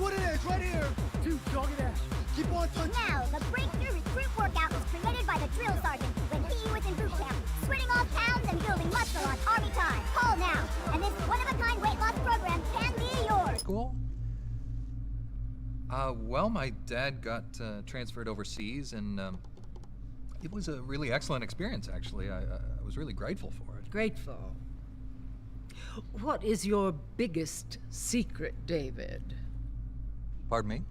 what it is, right here. Dude, dog it out. Keep on punching. Now, the breakthrough recruit workout was created by the drill sergeant when he was in boot camp, sweating off pounds and building muscle on Army time. Call now, and this one-of-a-kind weight loss program can be yours. School? Well, my dad got transferred overseas, and it was a really excellent experience, actually. I was really grateful for it. Grateful. What is your biggest secret, David? Pardon me?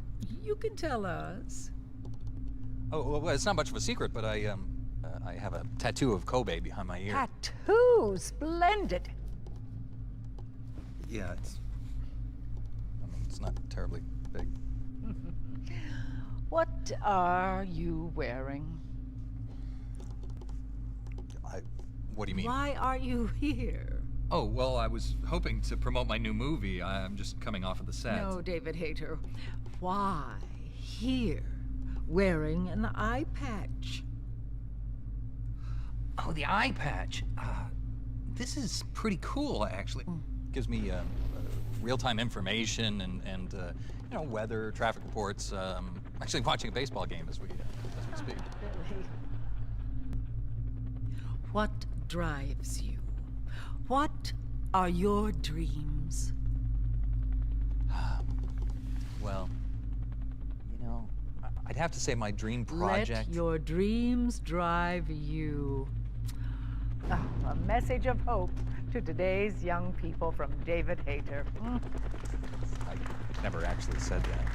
You can tell us. Oh, well, it's not much of a secret, but I have a tattoo of Kobe behind my ear. Tattoo! Splendid! Yeah, it's not terribly big. What are you wearing? What do you mean? Why are you here? Oh, well, I was hoping to promote my new movie. I'm just coming off of the set. No, David Hayter. Why here, wearing an eye patch? Oh, the eye patch. This is pretty cool, actually. Gives me real-time information and you know, weather, traffic reports. I'm actually watching a baseball game as we speak. Really? What drives you? What are your dreams? Well, you know, I'd have to say my dream project... Let your dreams drive you. Oh, a message of hope to today's young people from David Hayter. I never actually said that.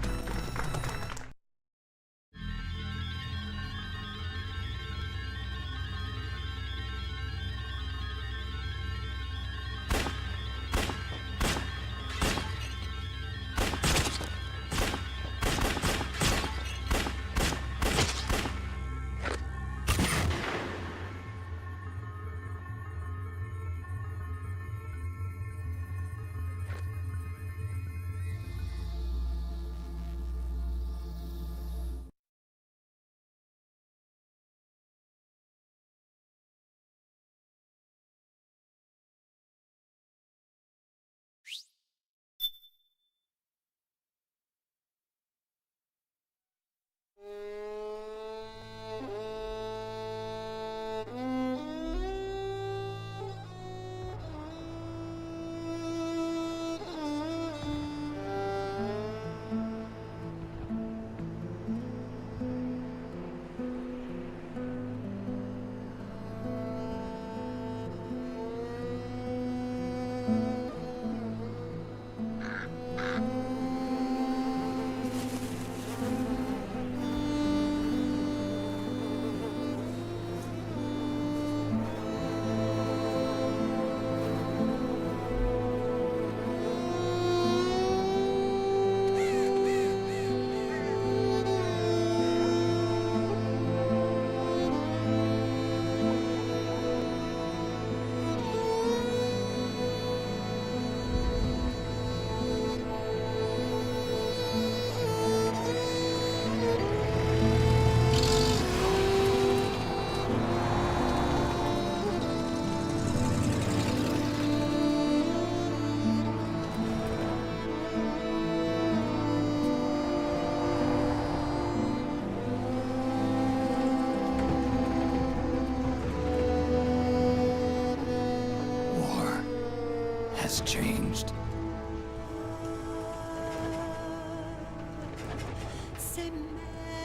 Has changed.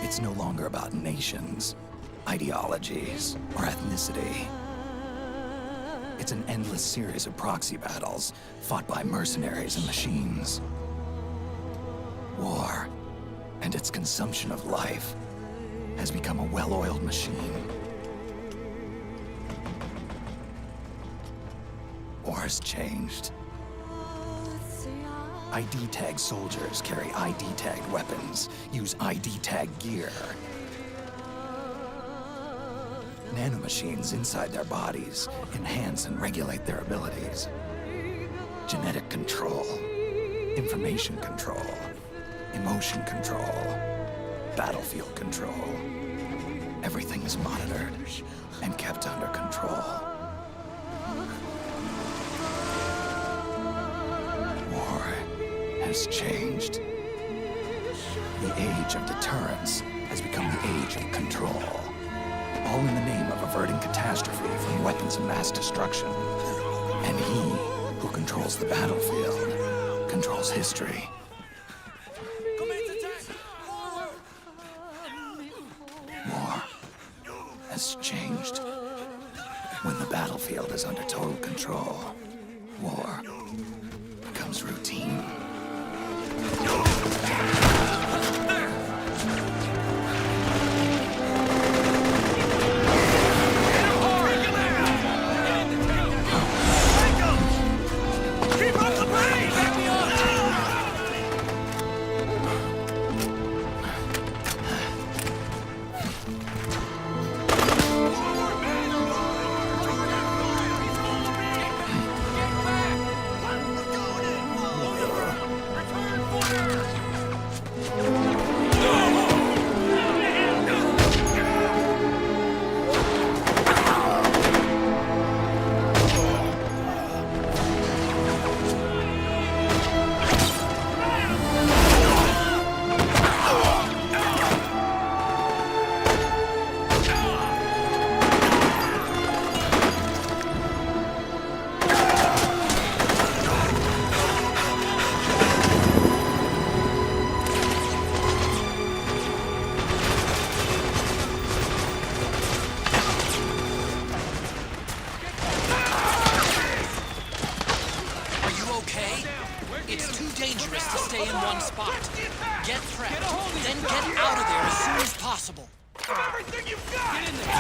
It's no longer about nations, ideologies, or ethnicity. It's an endless series of proxy battles fought by mercenaries and machines. War and its consumption of life has become a well-oiled machine. War has changed. ID-tagged soldiers carry ID-tagged weapons, use ID-tagged gear. Nanomachines inside their bodies enhance and regulate their abilities. Genetic control, information control, emotion control, battlefield control. Everything is monitored and kept under control. War has changed. the age of deterrence has become the age of control. All in the name of averting catastrophe from weapons of mass destruction. And he who controls the battlefield controls history. War has changed. When the battlefield is under total control, war becomes routine. It's too dangerous to stay in one spot. Get prepped, then get out of there as soon as possible. Give everything you've got! Get in there!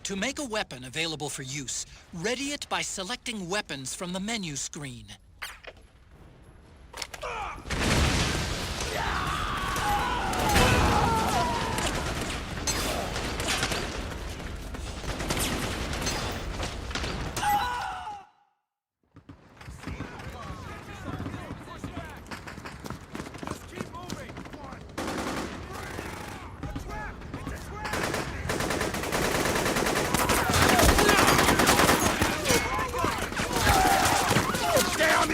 To make a weapon available for use, ready it by selecting weapons from the menu screen. Down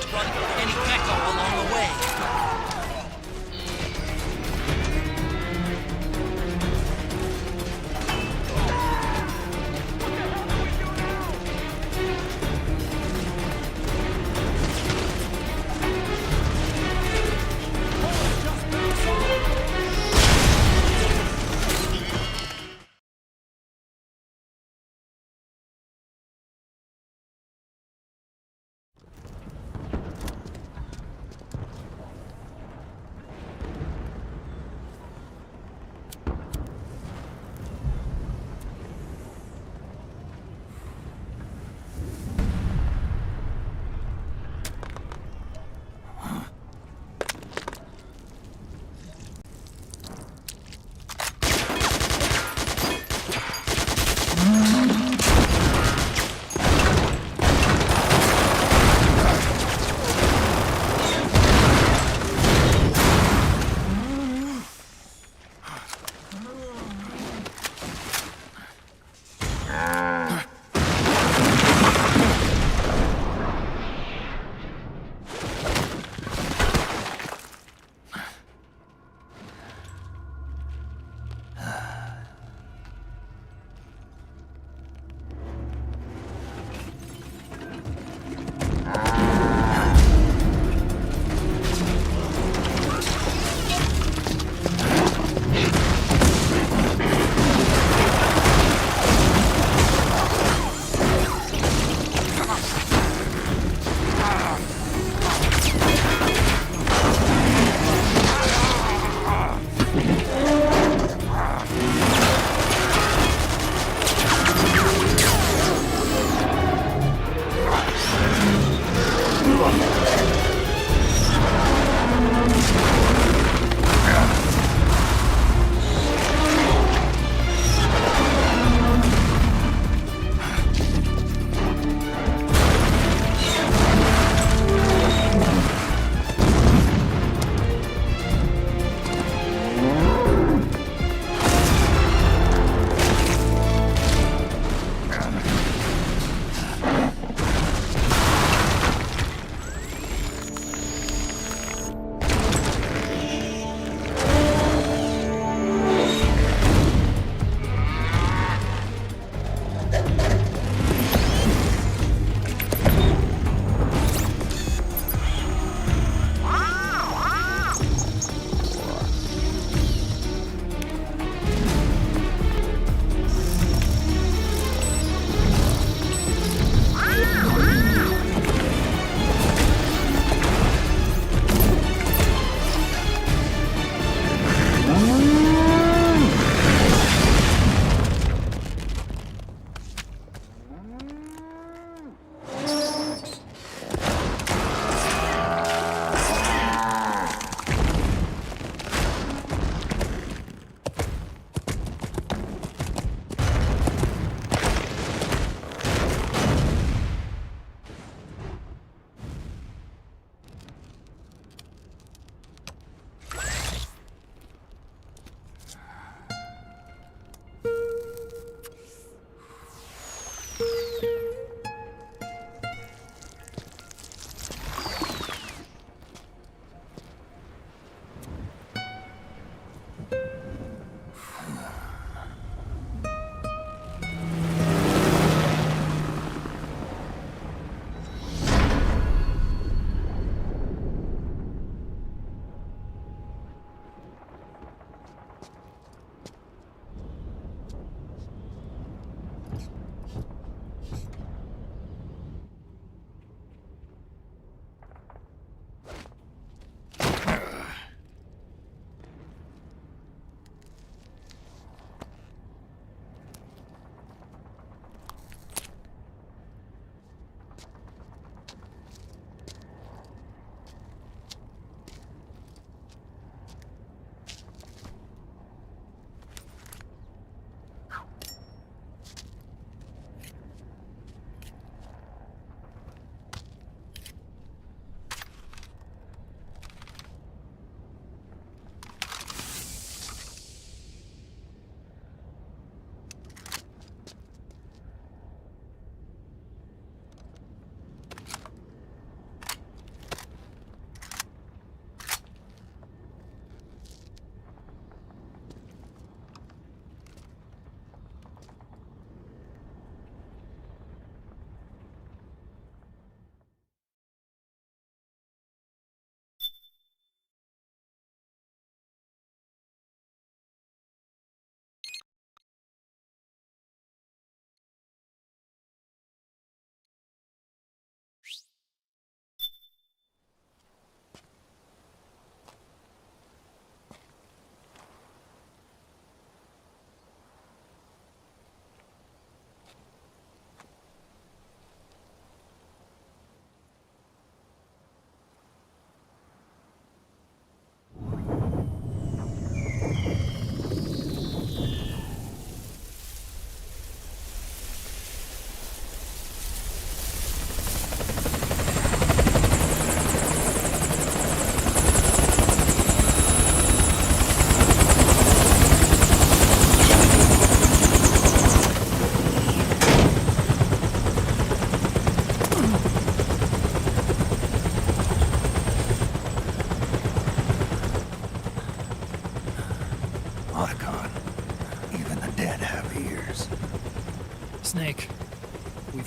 Run for any gecko along the way.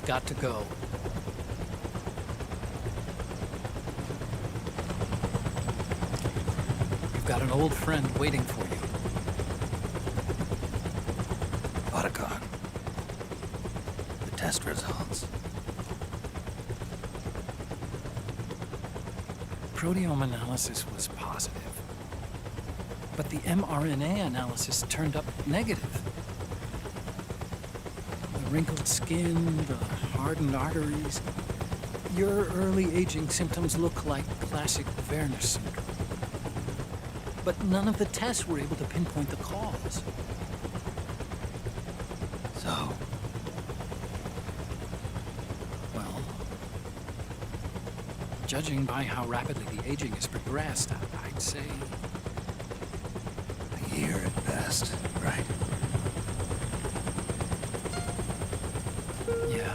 We've got to go. You've got an old friend waiting for you. Otacon. The test results. Proteome analysis was positive, but the mRNA analysis turned up negative. The wrinkled skin, the hardened arteries. Your early aging symptoms look like classic Werner syndrome. But none of the tests were able to pinpoint the cause. So, Well, judging by how rapidly the aging has progressed, I'd say a year at best, right? yeah.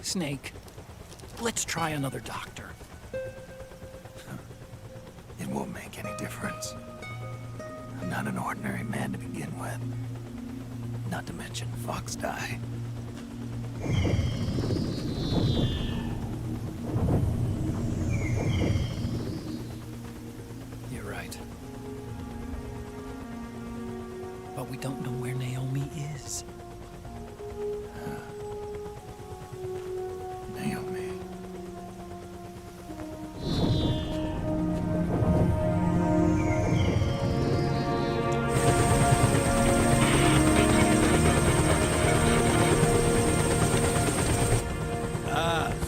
Snake, let's try another doctor. It won't make any difference. I'm not an ordinary man to begin with. Not to mention Fox die. You're right. But we don't know where Naomi is. Naomi.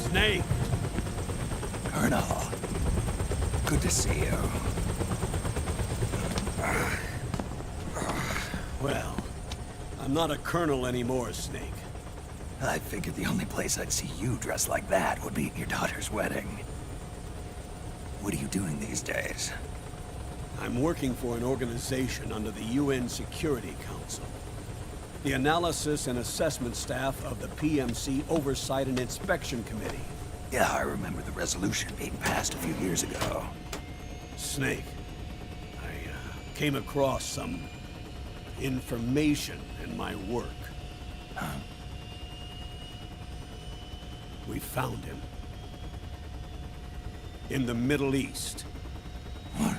Snake. Colonel. Good to see you. Well, I'm not a colonel anymore, Snake. I figured the only place I'd see you dressed like that would be at your daughter's wedding. What are you doing these days? I'm working for an organization under the UN Security Council. The Analysis and Assessment Staff of the PMC Oversight and Inspection Committee. Yeah, I remember the resolution being passed a few years ago. Snake, I came across some information in my work. We found him. In the Middle East. What?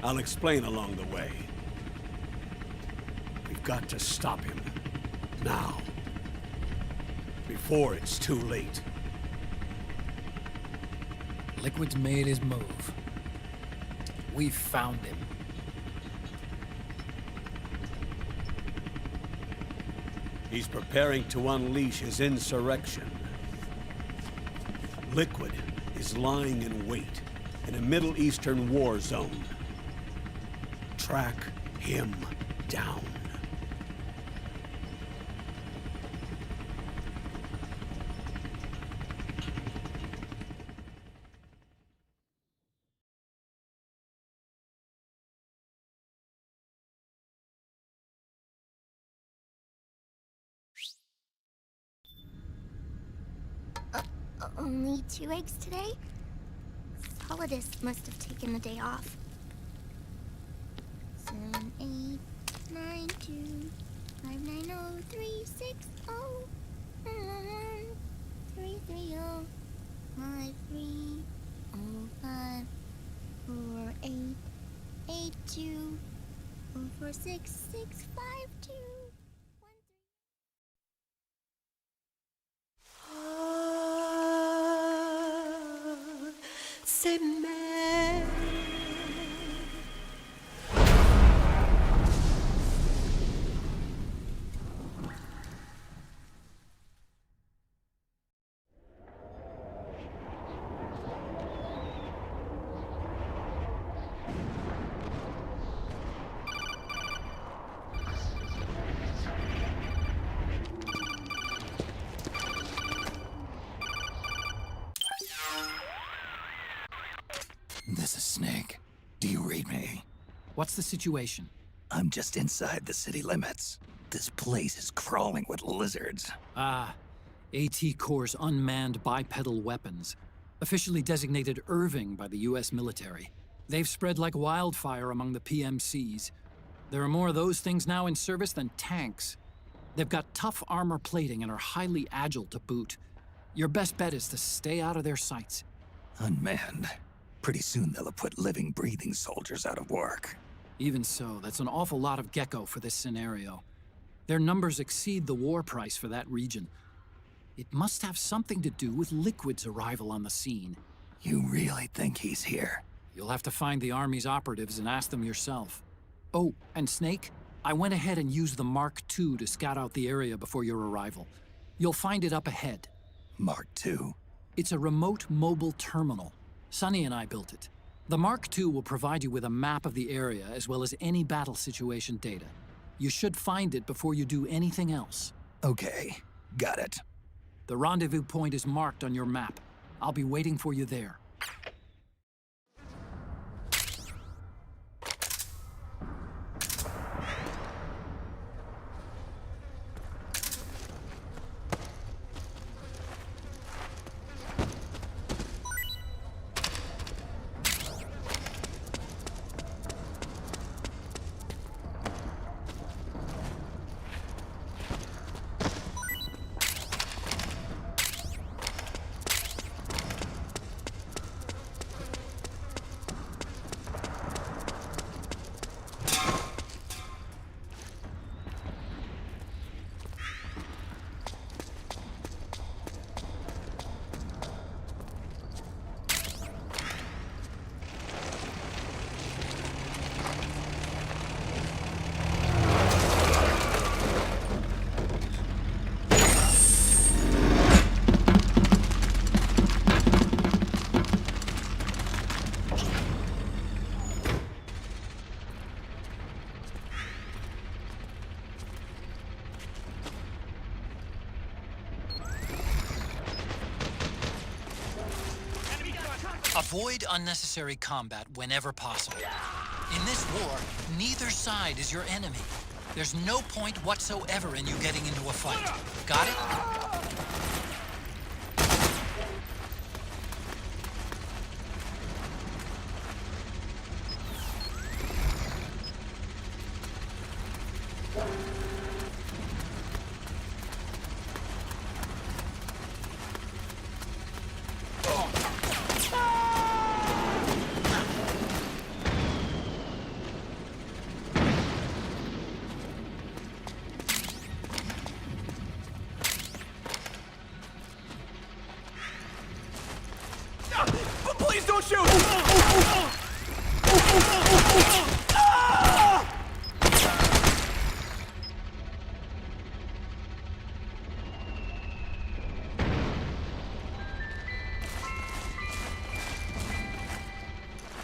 I'll explain along the way. We've got to stop him. Now. Before it's too late. Liquid's made his move. We found him. He's preparing to unleash his insurrection. Liquid is lying in wait in a Middle Eastern war zone. Track him down. Only 2 eggs today? Solidus must have taken the day off. 7, 8, 9, 2, 5, 9, 0, 3, 6, 0, 3, 3, 0, 5, 3, 0, 5, 4, 8, 8, 2, 4, 4, 6, 6, 5, 2. C'est mère. This is Snake. Do you read me? What's the situation? I'm just inside the city limits. This place is crawling with lizards. Ah, AT Corps' unmanned bipedal weapons, officially designated Irving by the US military. They've spread like wildfire among the PMCs. There are more of those things now in service than tanks. They've got tough armor plating and are highly agile to boot. Your best bet is to stay out of their sights. Unmanned. Pretty soon they'll have put living, breathing soldiers out of work. Even so, that's an awful lot of gecko for this scenario. Their numbers exceed the war price for that region. It must have something to do with Liquid's arrival on the scene. You really think he's here? You'll have to find the Army's operatives and ask them yourself. Oh, and Snake, I went ahead and used the Mark II to scout out the area before your arrival. You'll find it up ahead. Mark II? It's a remote mobile terminal. Sonny and I built it. The Mark II will provide you with a map of the area as well as any battle situation data. You should find it before you do anything else. Okay, got it. The rendezvous point is marked on your map. I'll be waiting for you there. Avoid unnecessary combat whenever possible. In this war, neither side is your enemy. There's no point whatsoever in you getting into a fight. Got it? Please don't shoot!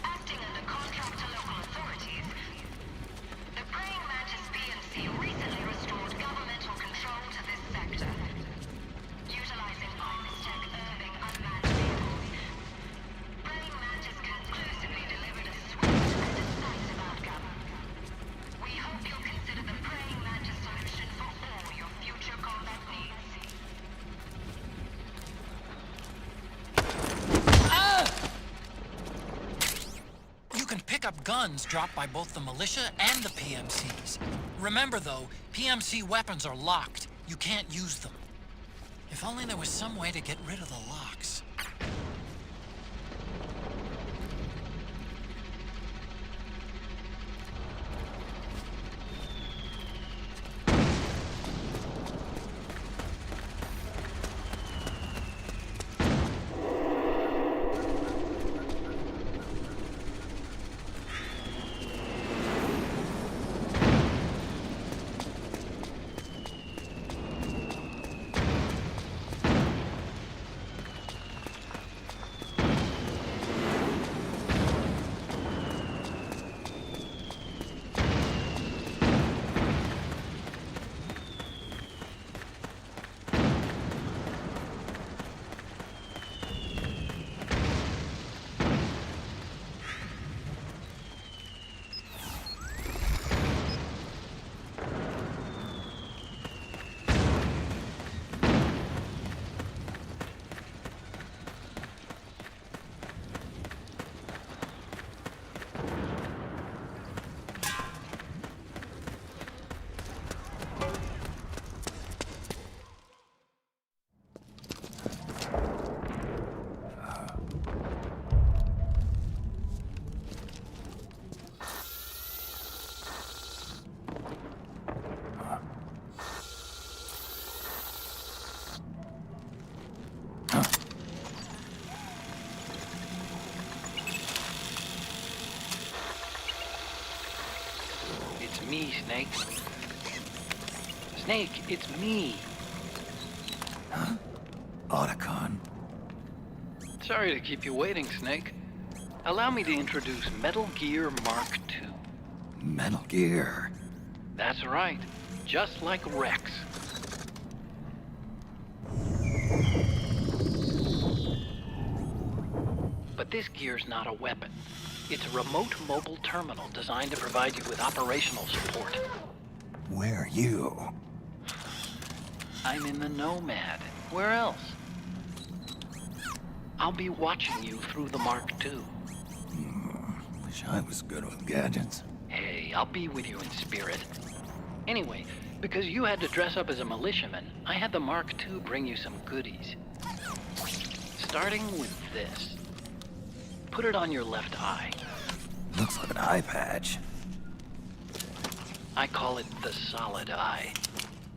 Acting under contract to local authorities, the Praying Mantis P.1 recently restored governmental control to this sector. Utilizing Armistech Irving unmanned vehicles, Praying Mantis conclusively delivered a swift and decisive outcome. We hope you'll consider the Praying Mantis solution for all your future combat needs. You can pick up guns dropped by both the militia and the PMCs. Remember though, PMC weapons are locked. You can't use them. If only there was some way to get rid of the locks. me, Snake. Snake, it's me. Otacon. Sorry to keep you waiting, Snake. Allow me to introduce Metal Gear Mark II. Metal Gear. That's right. Just like Rex. But this gear's not a weapon. It's a remote mobile terminal designed to provide you with operational support. Where are you? I'm in the Nomad. Where else? I'll be watching you through the Mark II. Wish I was good with gadgets. Hey, I'll be with you in spirit. Anyway, because you had to dress up as a militiaman, I had the Mark II bring you some goodies. Starting with this. Put it on your left eye. Looks like an eye patch. I call it the Solid Eye.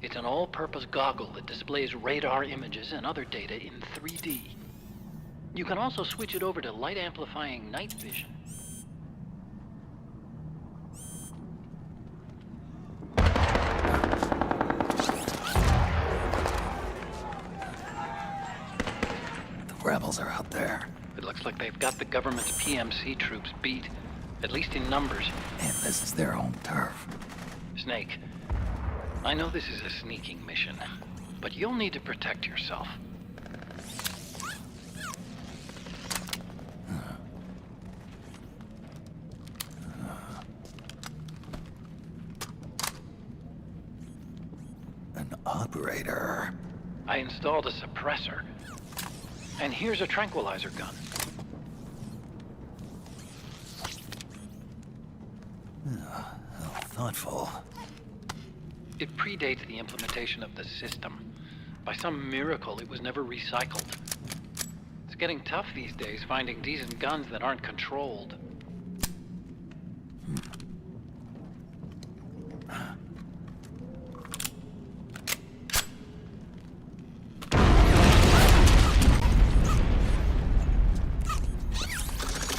It's an all-purpose goggle that displays radar images and other data in 3D. You can also switch it over to light-amplifying night vision. The rebels are out there. It looks like they've got the government's PMC troops beat, at least in numbers. And this is their home turf. Snake, I know this is a sneaking mission, but you'll need to protect yourself. An operator. I installed a suppressor. And here's a tranquilizer gun. How thoughtful. It predates the implementation of the system. By some miracle, it was never recycled. It's getting tough these days finding decent guns that aren't controlled.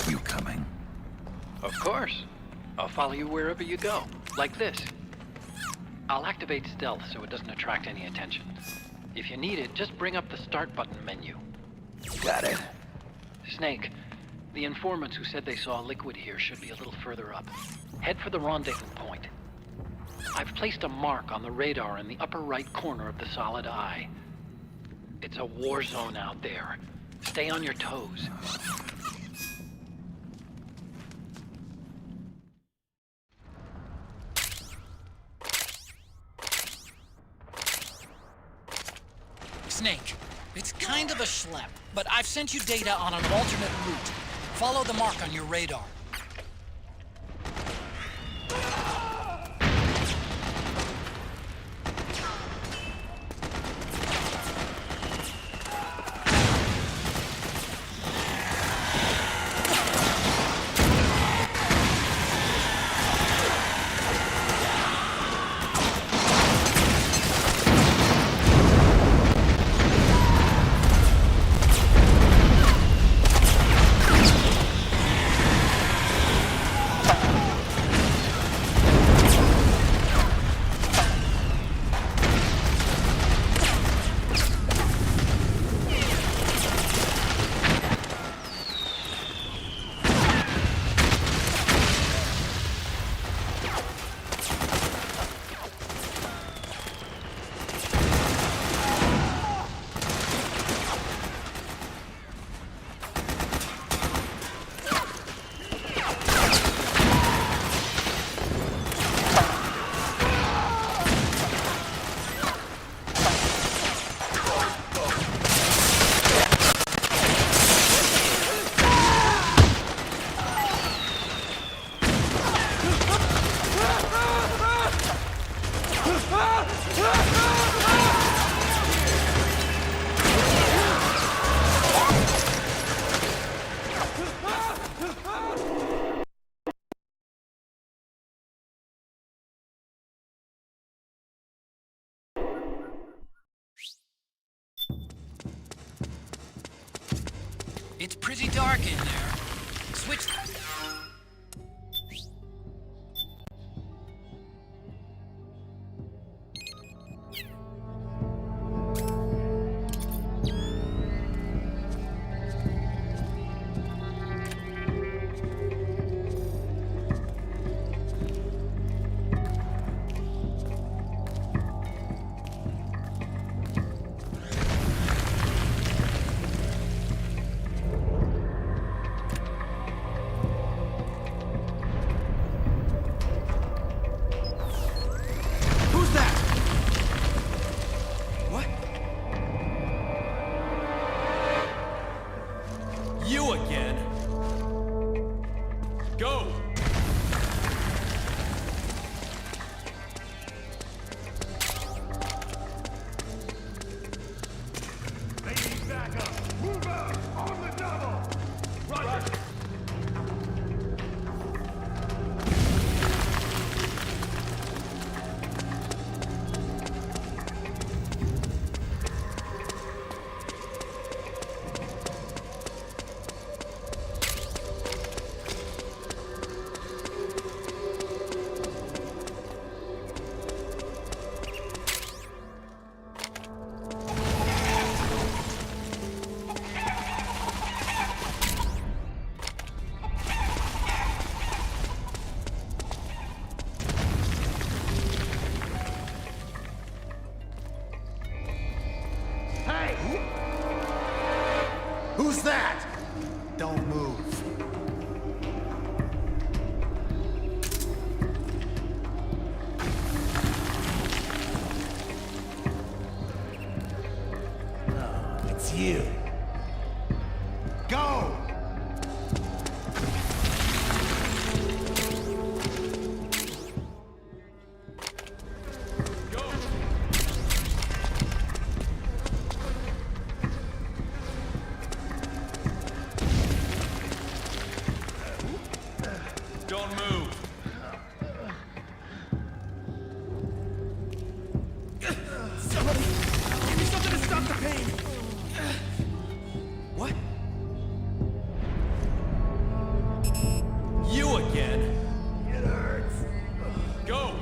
You coming? Of course. I'll follow you wherever you go, like this. I'll activate stealth so it doesn't attract any attention. If you need it, just bring up the start button menu. Got it. Snake, the informants who said they saw liquid here should be a little further up. Head for the rendezvous point. I've placed a mark on the radar in the upper right corner of the Solid Eye. It's a war zone out there. Stay on your toes. Snake, it's kind of a schlep, but I've sent you data on an alternate route. Follow the mark on your radar. It's pretty dark in there. Switch. Don't move. Oh, it's you. Go! Don't move. Somebody, give me something to stop the pain. What? You again? It hurts. Go!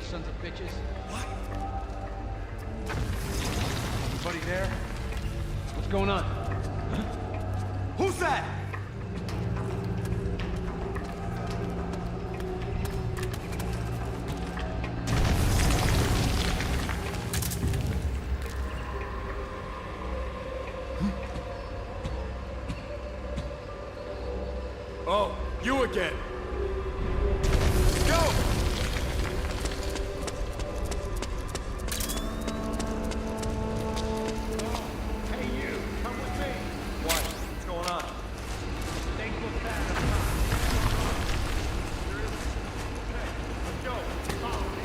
Sons of bitches. What? Anybody there? What's going on? Who's that? Oh, you again. Go! Hey, you. Come with me. What? What's going on? They look bad. Okay, let's go. Follow me.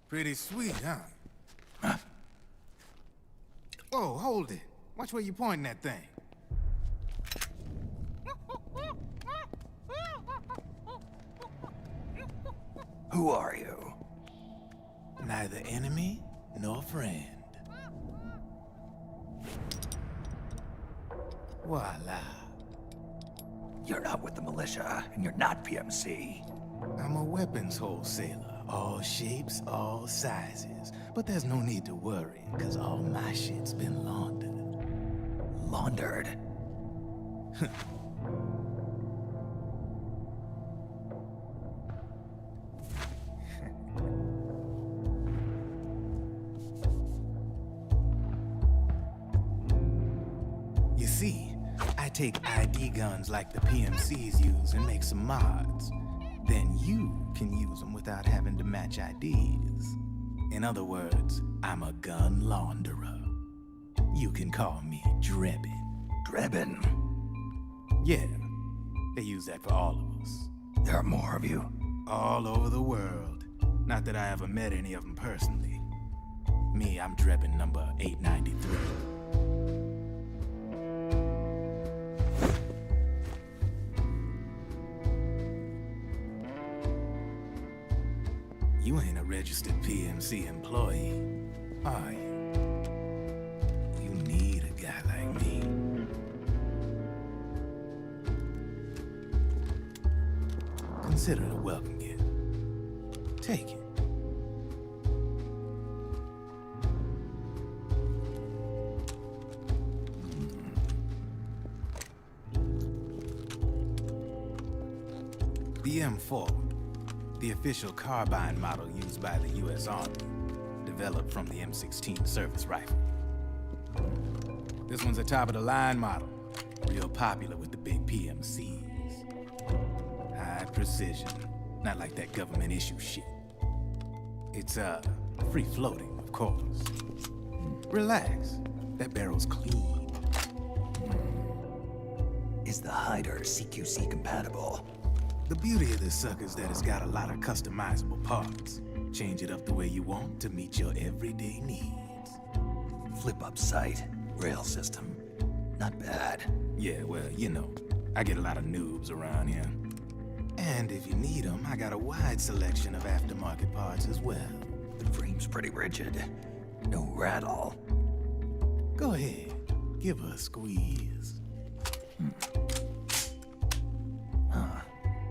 Pretty sweet, huh? Whoa, hold it. Watch where you pointing that thing. Who are you? Neither enemy nor friend. Voila. You're not with the militia, and you're not PMC. I'm a weapons wholesaler. All shapes, all sizes. But there's no need to worry, because all my shit's been laundered. Laundered? take ID guns like the PMCs use and make some mods. Then you can use them without having to match IDs. In other words, I'm a gun launderer. You can call me Drebin. Drebin? Yeah, they use that for all of us. There are more of you? All over the world. Not that I ever met any of them personally. Me, I'm Drebin number 893. You ain't a registered PMC employee, are you? You need a guy like me. Consider it a welcome gift. Take it. The M4, the official carbine model used by the U.S. Army, developed from the M16 service rifle. This one's a top-of-the-line model, real popular with the big PMCs. High precision, not like that government issue shit. It's, free-floating, of course. Relax, that barrel's clean. Is the hider CQC compatible? The beauty of this sucker is that it's got a lot of customizable parts. Change it up the way you want to meet your everyday needs. Flip-up sight, rail system. Not bad. Yeah, well, you know, I get a lot of noobs around here. And if you need them, I got a wide selection of aftermarket parts as well. The frame's pretty rigid. No rattle. Go ahead, give her a squeeze. I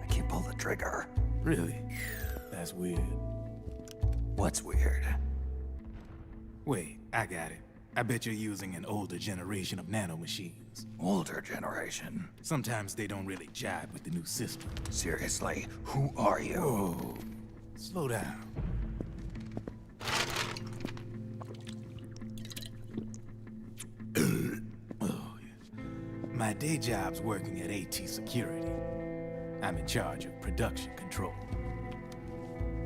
can't pull the trigger. Really? That's weird. What's weird? Wait, I got it. I bet you're using an older generation of nanomachines. Older generation? Sometimes they don't really jive with the new system. Seriously, who are you? Whoa. Slow down. Oh, yes. My day job's working at AT Security. I'm in charge of production control.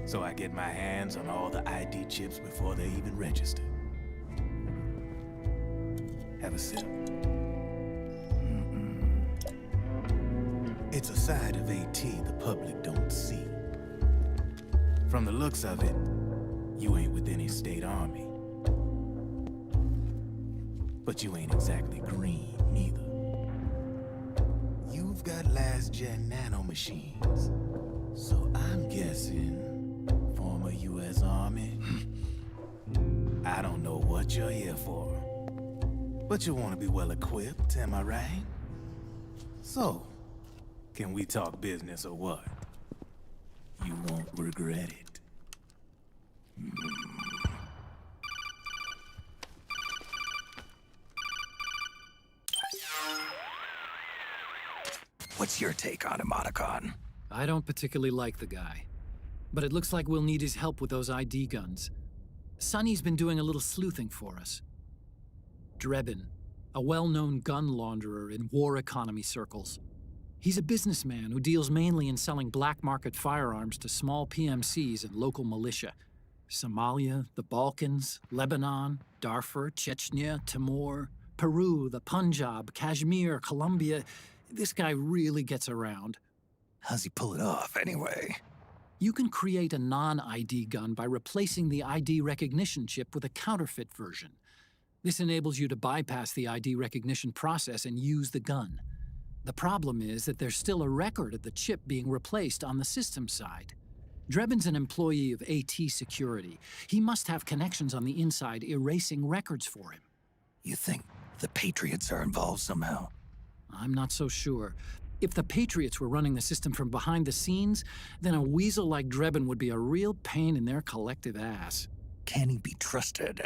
So I get my hands on all the ID chips before they even register. Have a sip. It's a side of AT the public don't see. From the looks of it, you ain't with any state army. But you ain't exactly green, neither. You've got last-gen nanomachines. So I'm guessing former U.S. Army. I don't know what you're here for. But you want to be well-equipped, am I right? So, can we talk business or what? You won't regret it. What's your take on Emoticon? I don't particularly like the guy. But it looks like we'll need his help with those ID guns. Sonny's been doing a little sleuthing for us. Drebin, a well-known gun launderer in war economy circles. He's a businessman who deals mainly in selling black market firearms to small PMCs and local militia. Somalia, the Balkans, Lebanon, Darfur, Chechnya, Timor, Peru, the Punjab, Kashmir, Colombia. This guy really gets around. How's he pull it off, anyway? You can create a non-ID gun by replacing the ID recognition chip with a counterfeit version. This enables you to bypass the ID recognition process and use the gun. The problem is that there's still a record of the chip being replaced on the system side. Drebin's an employee of AT Security. He must have connections on the inside erasing records for him. You think the Patriots are involved somehow? I'm not so sure. If the Patriots were running the system from behind the scenes, then a weasel like Drebin would be a real pain in their collective ass. Can he be trusted?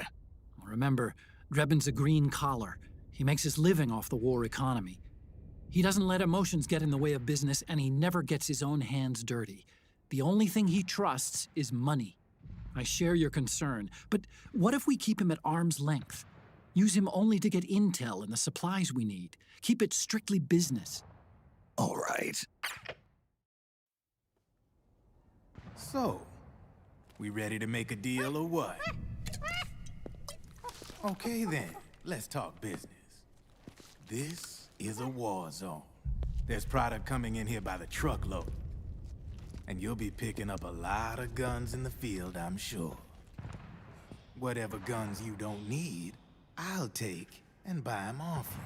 Remember, Drebin's a green collar. He makes his living off the war economy. He doesn't let emotions get in the way of business, and he never gets his own hands dirty. The only thing he trusts is money. I share your concern, but what if we keep him at arm's length? Use him only to get intel and the supplies we need. Keep it strictly business. All right. So, we ready to make a deal or what? Okay then, let's talk business. This is a war zone. There's product coming in here by the truckload. And you'll be picking up a lot of guns in the field, I'm sure. Whatever guns you don't need, I'll take and buy them off you.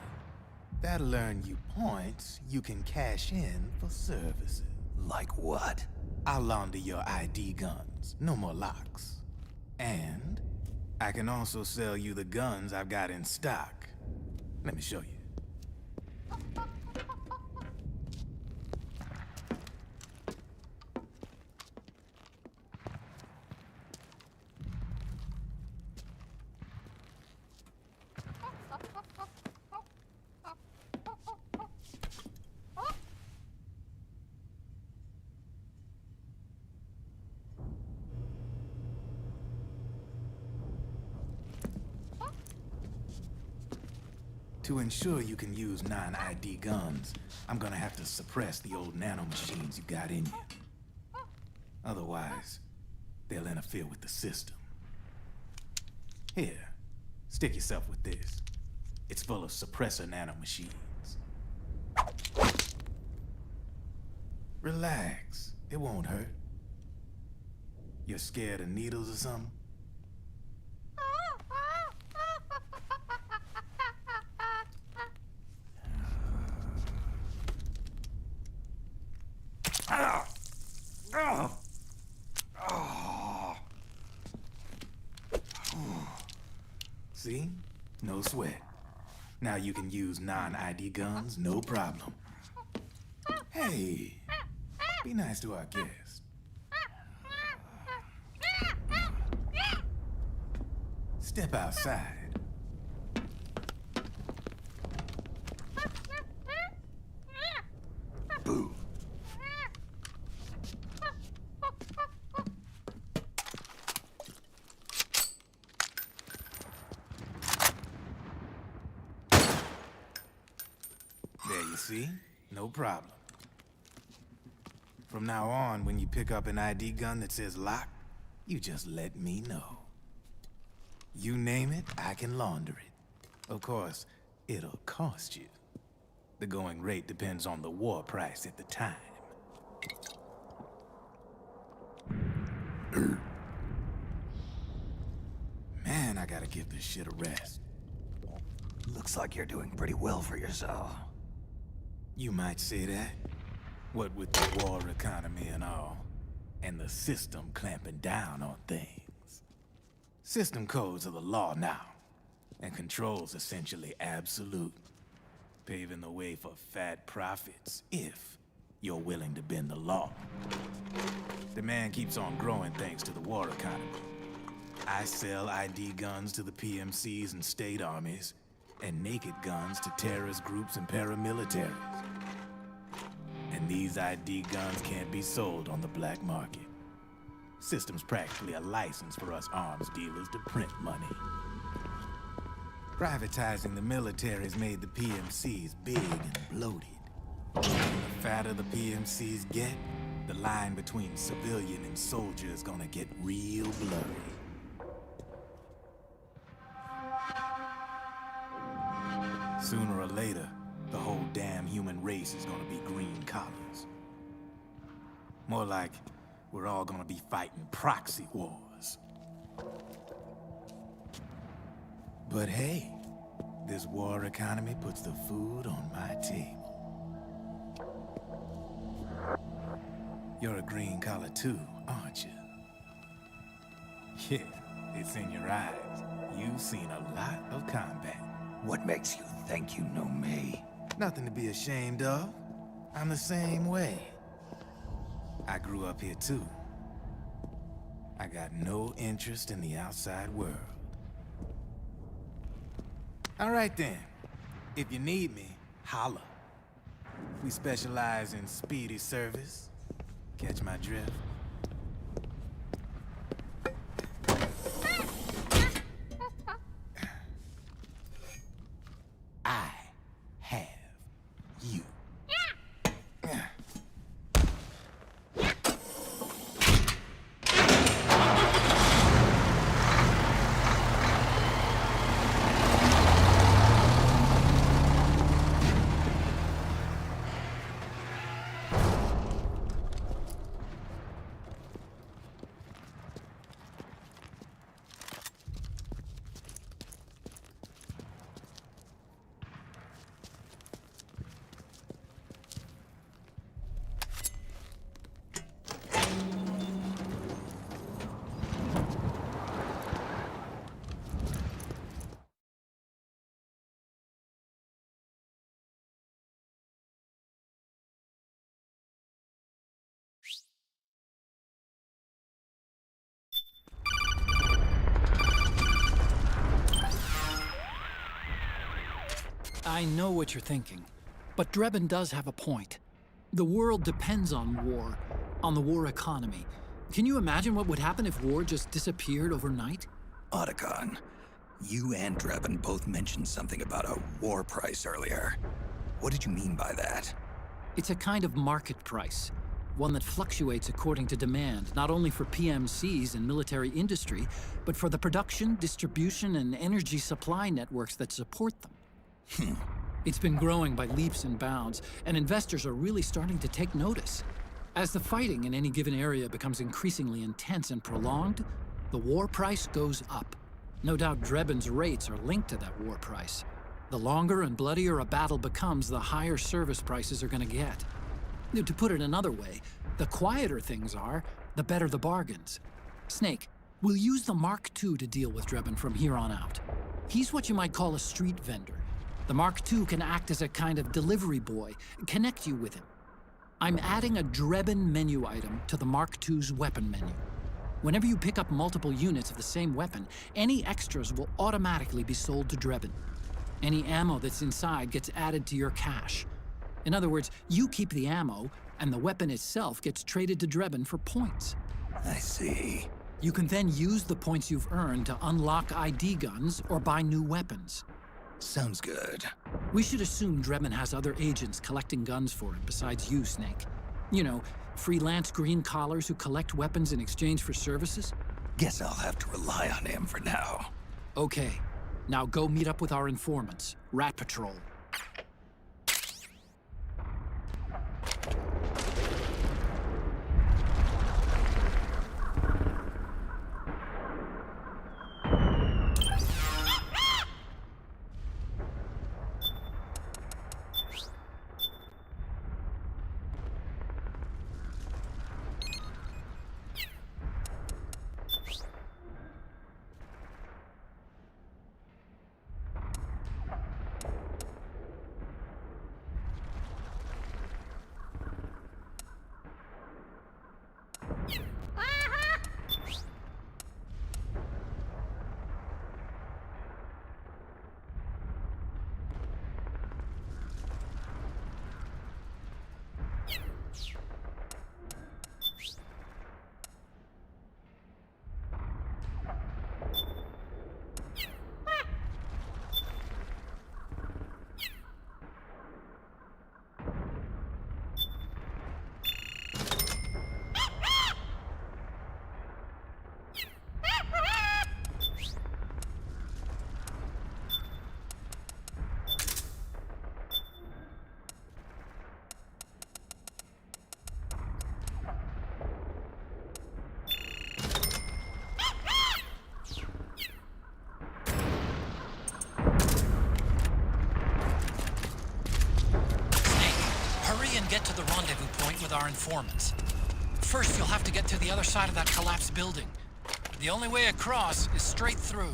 That'll earn you points you can cash in for services. Like what? I'll launder your ID guns, no more locks. And I can also sell you the guns I've got in stock. Let me show you. To ensure you can use non-ID guns, I'm gonna have to suppress the old nanomachines you got in you. Otherwise, they'll interfere with the system. Here, stick yourself with this. It's full of suppressor nanomachines. Relax, it won't hurt. You're scared of needles or something? See? No sweat. Now you can use non-ID guns, no problem. Hey, be nice to our guest. Step outside. Boo. There you see? No problem. From now on, when you pick up an ID gun that says lock, you just let me know. You name it, I can launder it. Of course, it'll cost you. The going rate depends on the war price at the time. Man, I gotta give this shit a rest. Looks like you're doing pretty well for yourself. You might say that. What with the war economy and all, and the system clamping down on things. System codes are the law now, and control's essentially absolute, paving the way for fat profits if you're willing to bend the law. Demand keeps on growing thanks to the war economy. I sell ID guns to the PMCs and state armies, and naked guns to terrorist groups and paramilitaries. And these ID guns can't be sold on the black market. System's practically a license for us arms dealers to print money. Privatizing the military's made the PMCs big and bloated. And the fatter the PMCs get, the line between civilian and soldier is gonna get real blurry. Sooner or later, the whole damn human race is gonna be green collars. More like we're all gonna be fighting proxy wars. But hey, this war economy puts the food on my table. You're a green collar too, aren't you? Yeah, it's in your eyes. You've seen a lot of combat. What makes you think you know me? Nothing to be ashamed of. I'm the same way. I grew up here too. I got no interest in the outside world. All right then. If you need me, holla. We specialize in speedy service. Catch my drift? I know what you're thinking, but Drebin does have a point. The world depends on war, on the war economy. Can you imagine what would happen if war just disappeared overnight? Otacon, you and Drebin both mentioned something about a war price earlier. What did you mean by that? It's a kind of market price, one that fluctuates according to demand, not only for PMCs and military industry, but for the production, distribution, and energy supply networks that support them. It's been growing by leaps and bounds, and investors are really starting to take notice. As the fighting in any given area becomes increasingly intense and prolonged, the war price goes up. No doubt Drebin's rates are linked to that war price. The longer and bloodier a battle becomes, the higher service prices are going to get. To put it another way, the quieter things are, the better the bargains. Snake, we'll use the Mark II to deal with Drebin from here on out. He's what you might call a street vendor. The Mark II can act as a kind of delivery boy, connect you with him. I'm adding a Drebin menu item to the Mark II's weapon menu. Whenever you pick up multiple units of the same weapon, any extras will automatically be sold to Drebin. Any ammo that's inside gets added to your cache. In other words, you keep the ammo, and the weapon itself gets traded to Drebin for points. I see. You can then use the points you've earned to unlock ID guns or buy new weapons. Sounds good. We should assume Drebin has other agents collecting guns for him besides you, Snake. You know, freelance green collars who collect weapons in exchange for services? Guess I'll have to rely on him for now. Okay. Now go meet up with our informants, Rat Patrol. Get to the rendezvous point with our informants. First, you'll have to get to the other side of that collapsed building. The only way across is straight through.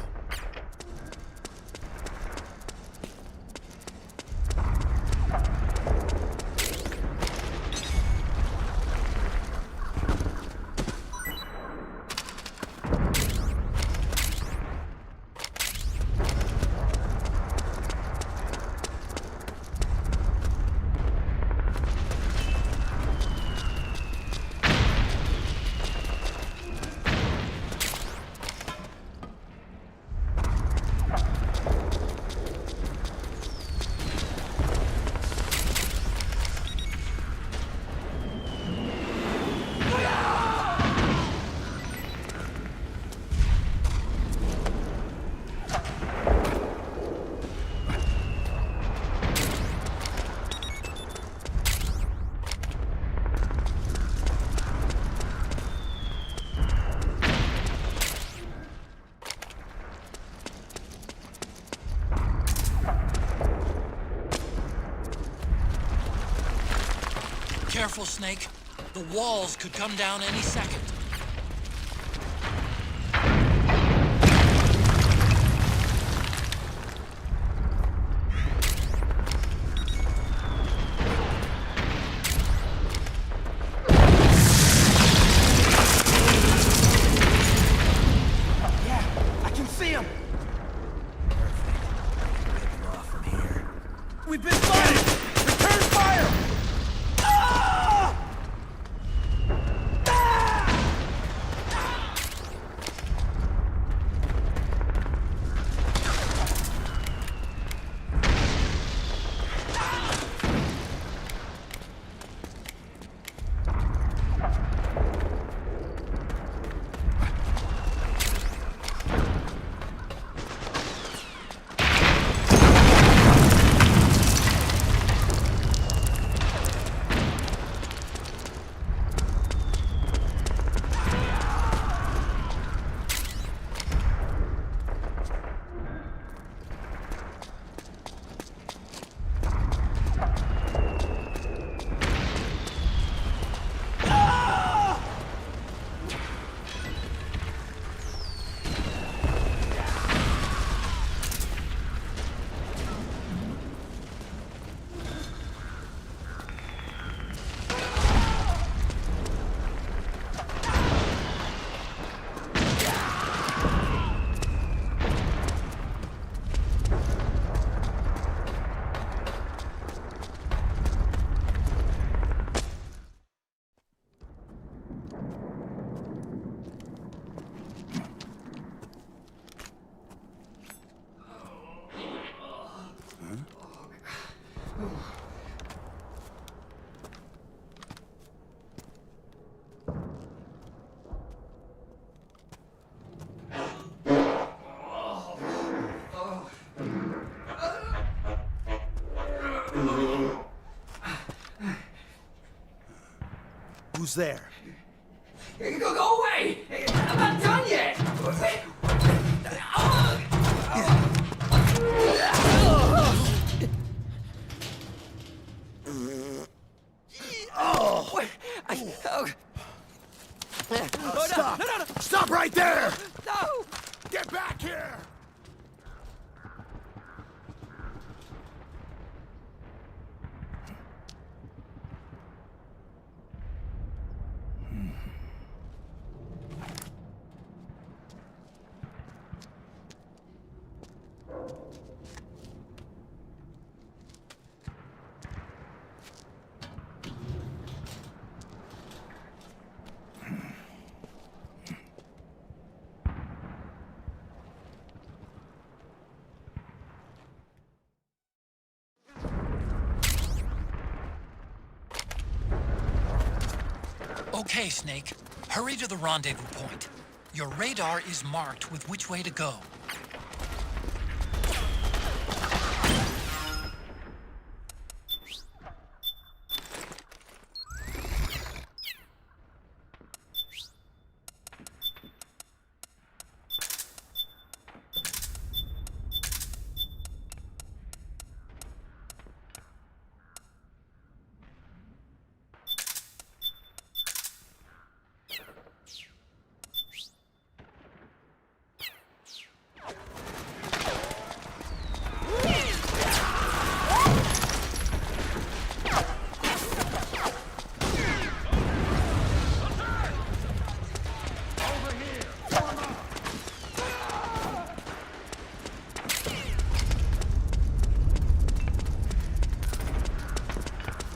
Careful, Snake. The walls could come down any second. Who's there? Go away! I'm not done yet! Stop! Stop right there! No! Get back here! Okay, Snake. Hurry to the rendezvous point. Your radar is marked with which way to go.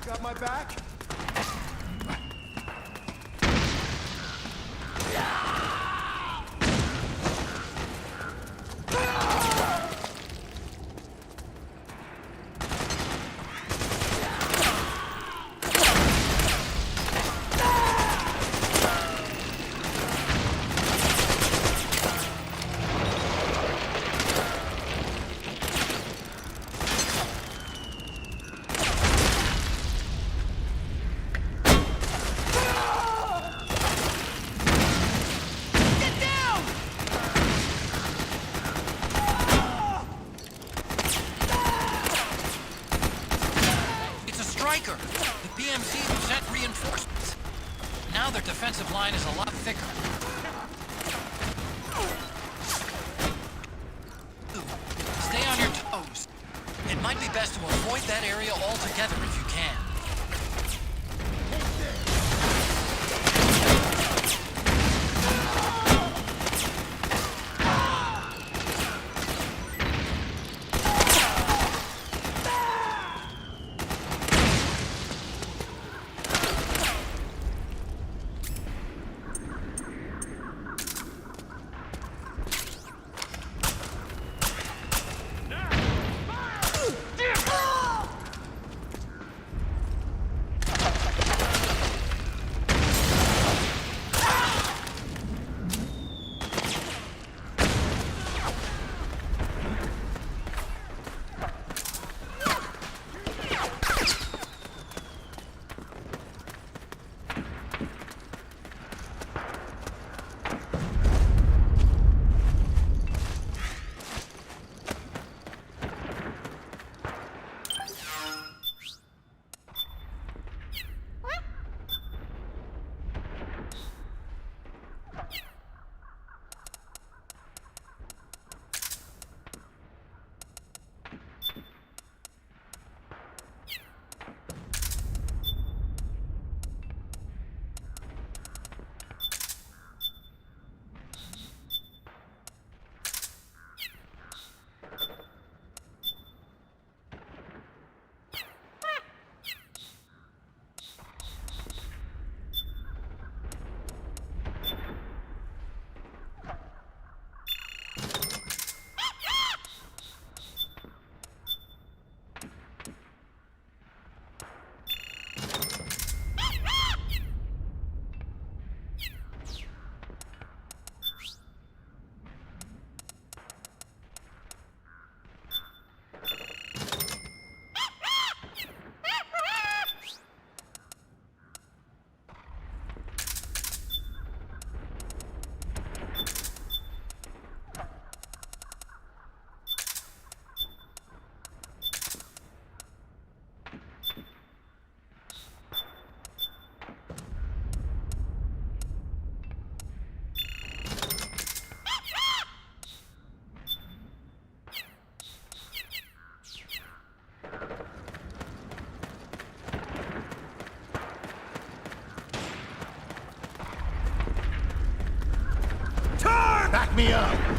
Got my back? The PMC sent reinforcements. Now their defensive line is a lot thicker. Stay on your toes. It might be best to avoid that area altogether if you can. me up!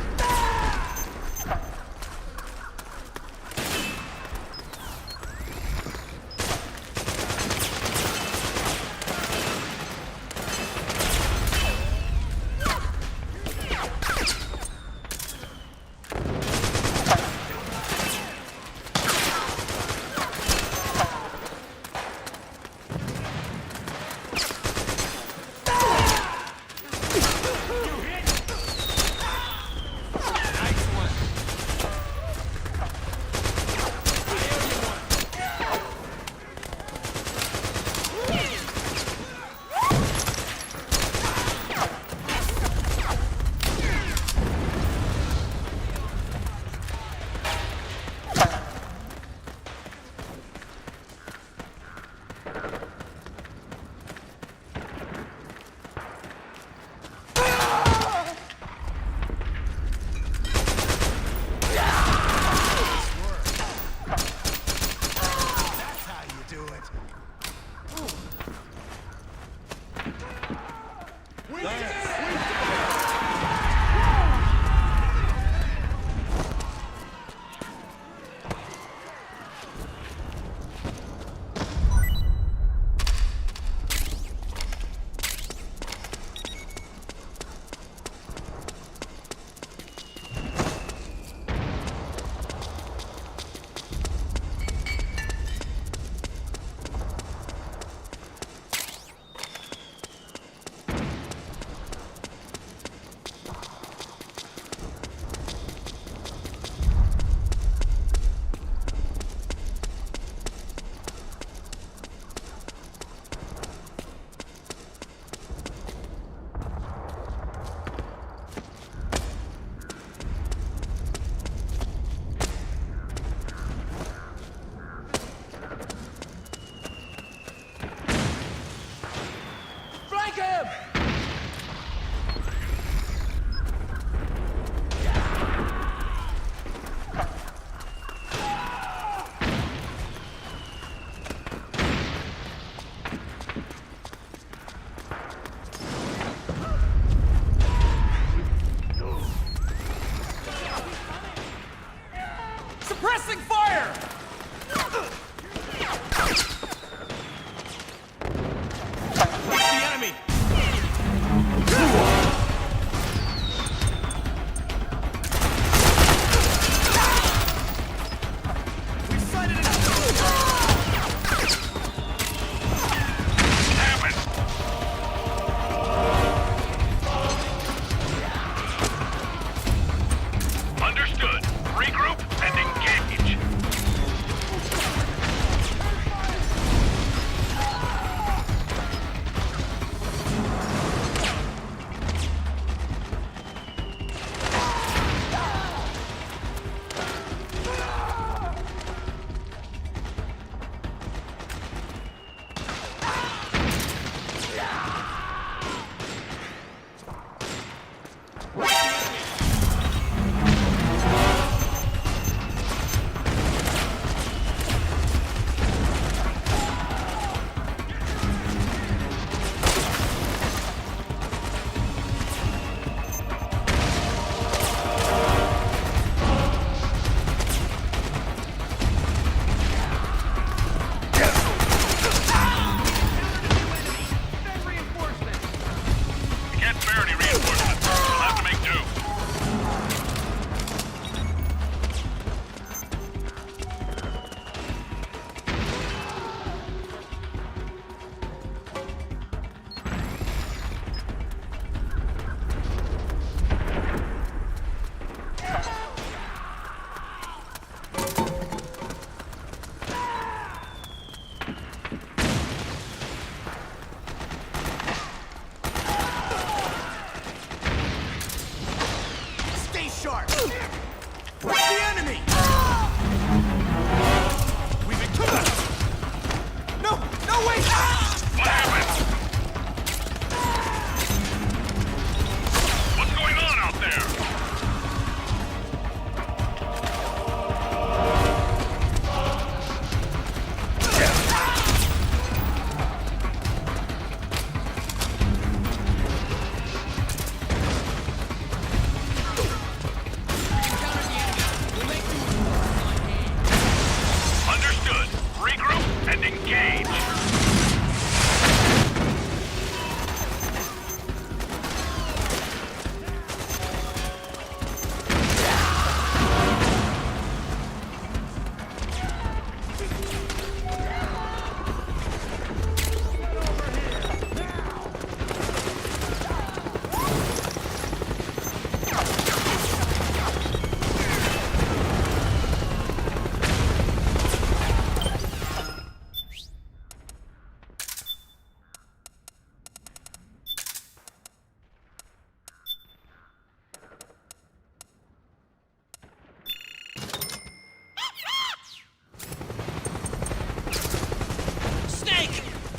Suppressing fire! It's the enemy!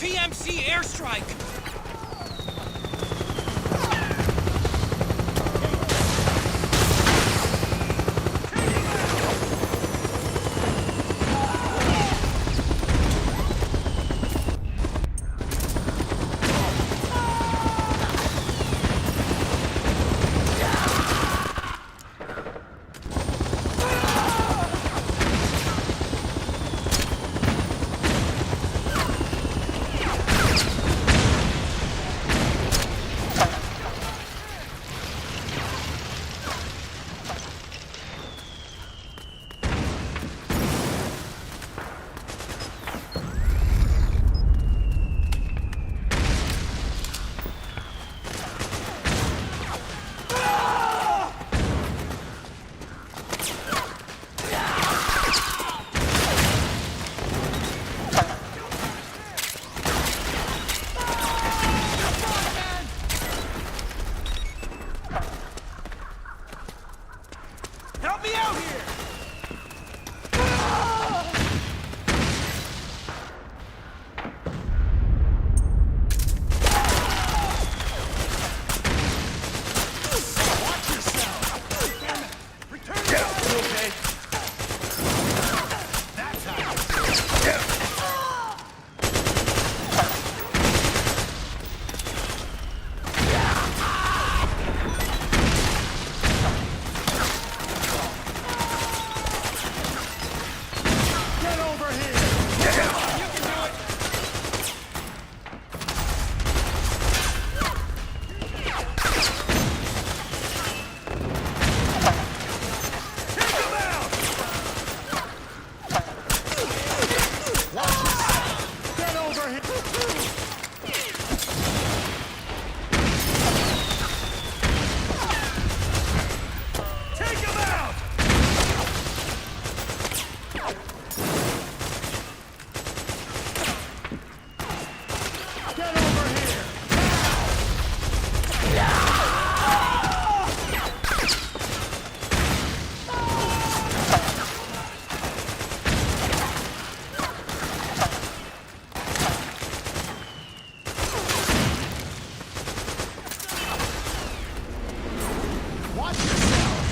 PMC airstrike! Help me out here! Watch yourself! Damn it! Return to you okay? That's how you do it. Get over here! Come on, you can do it! Take him out! Watch yourself! Get over here! Take him out! Get over here! Watch yourself!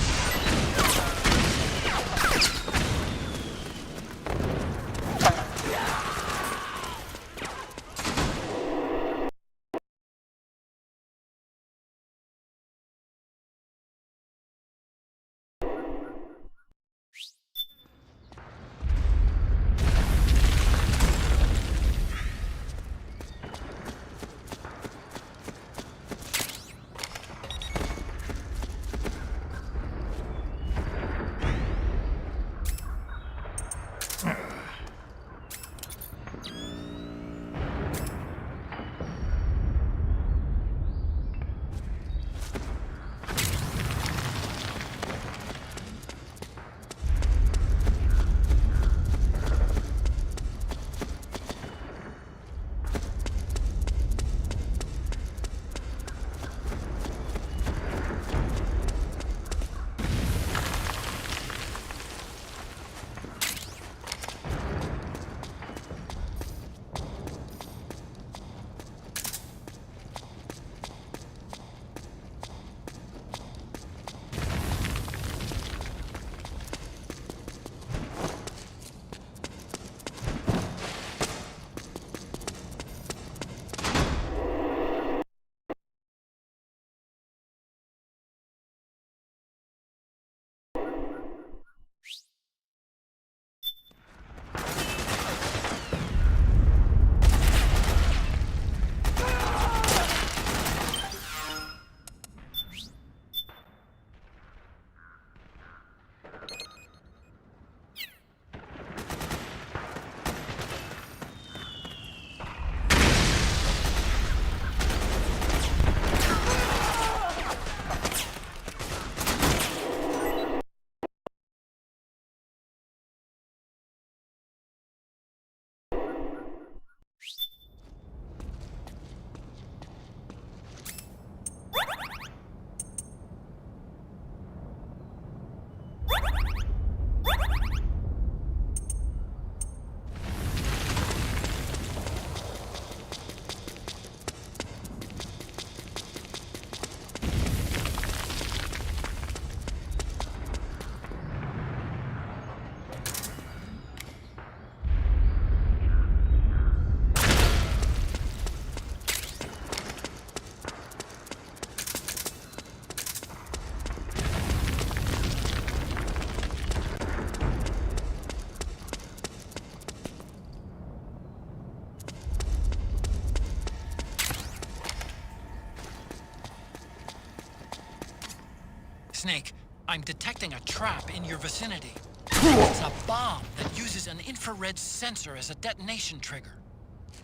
Snake, I'm detecting a trap in your vicinity. It's a bomb that uses an infrared sensor as a detonation trigger.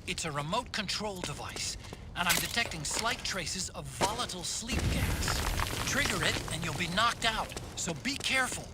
It's a remote control device, and I'm detecting slight traces of volatile sleep gas. Trigger it, and you'll be knocked out, so be careful.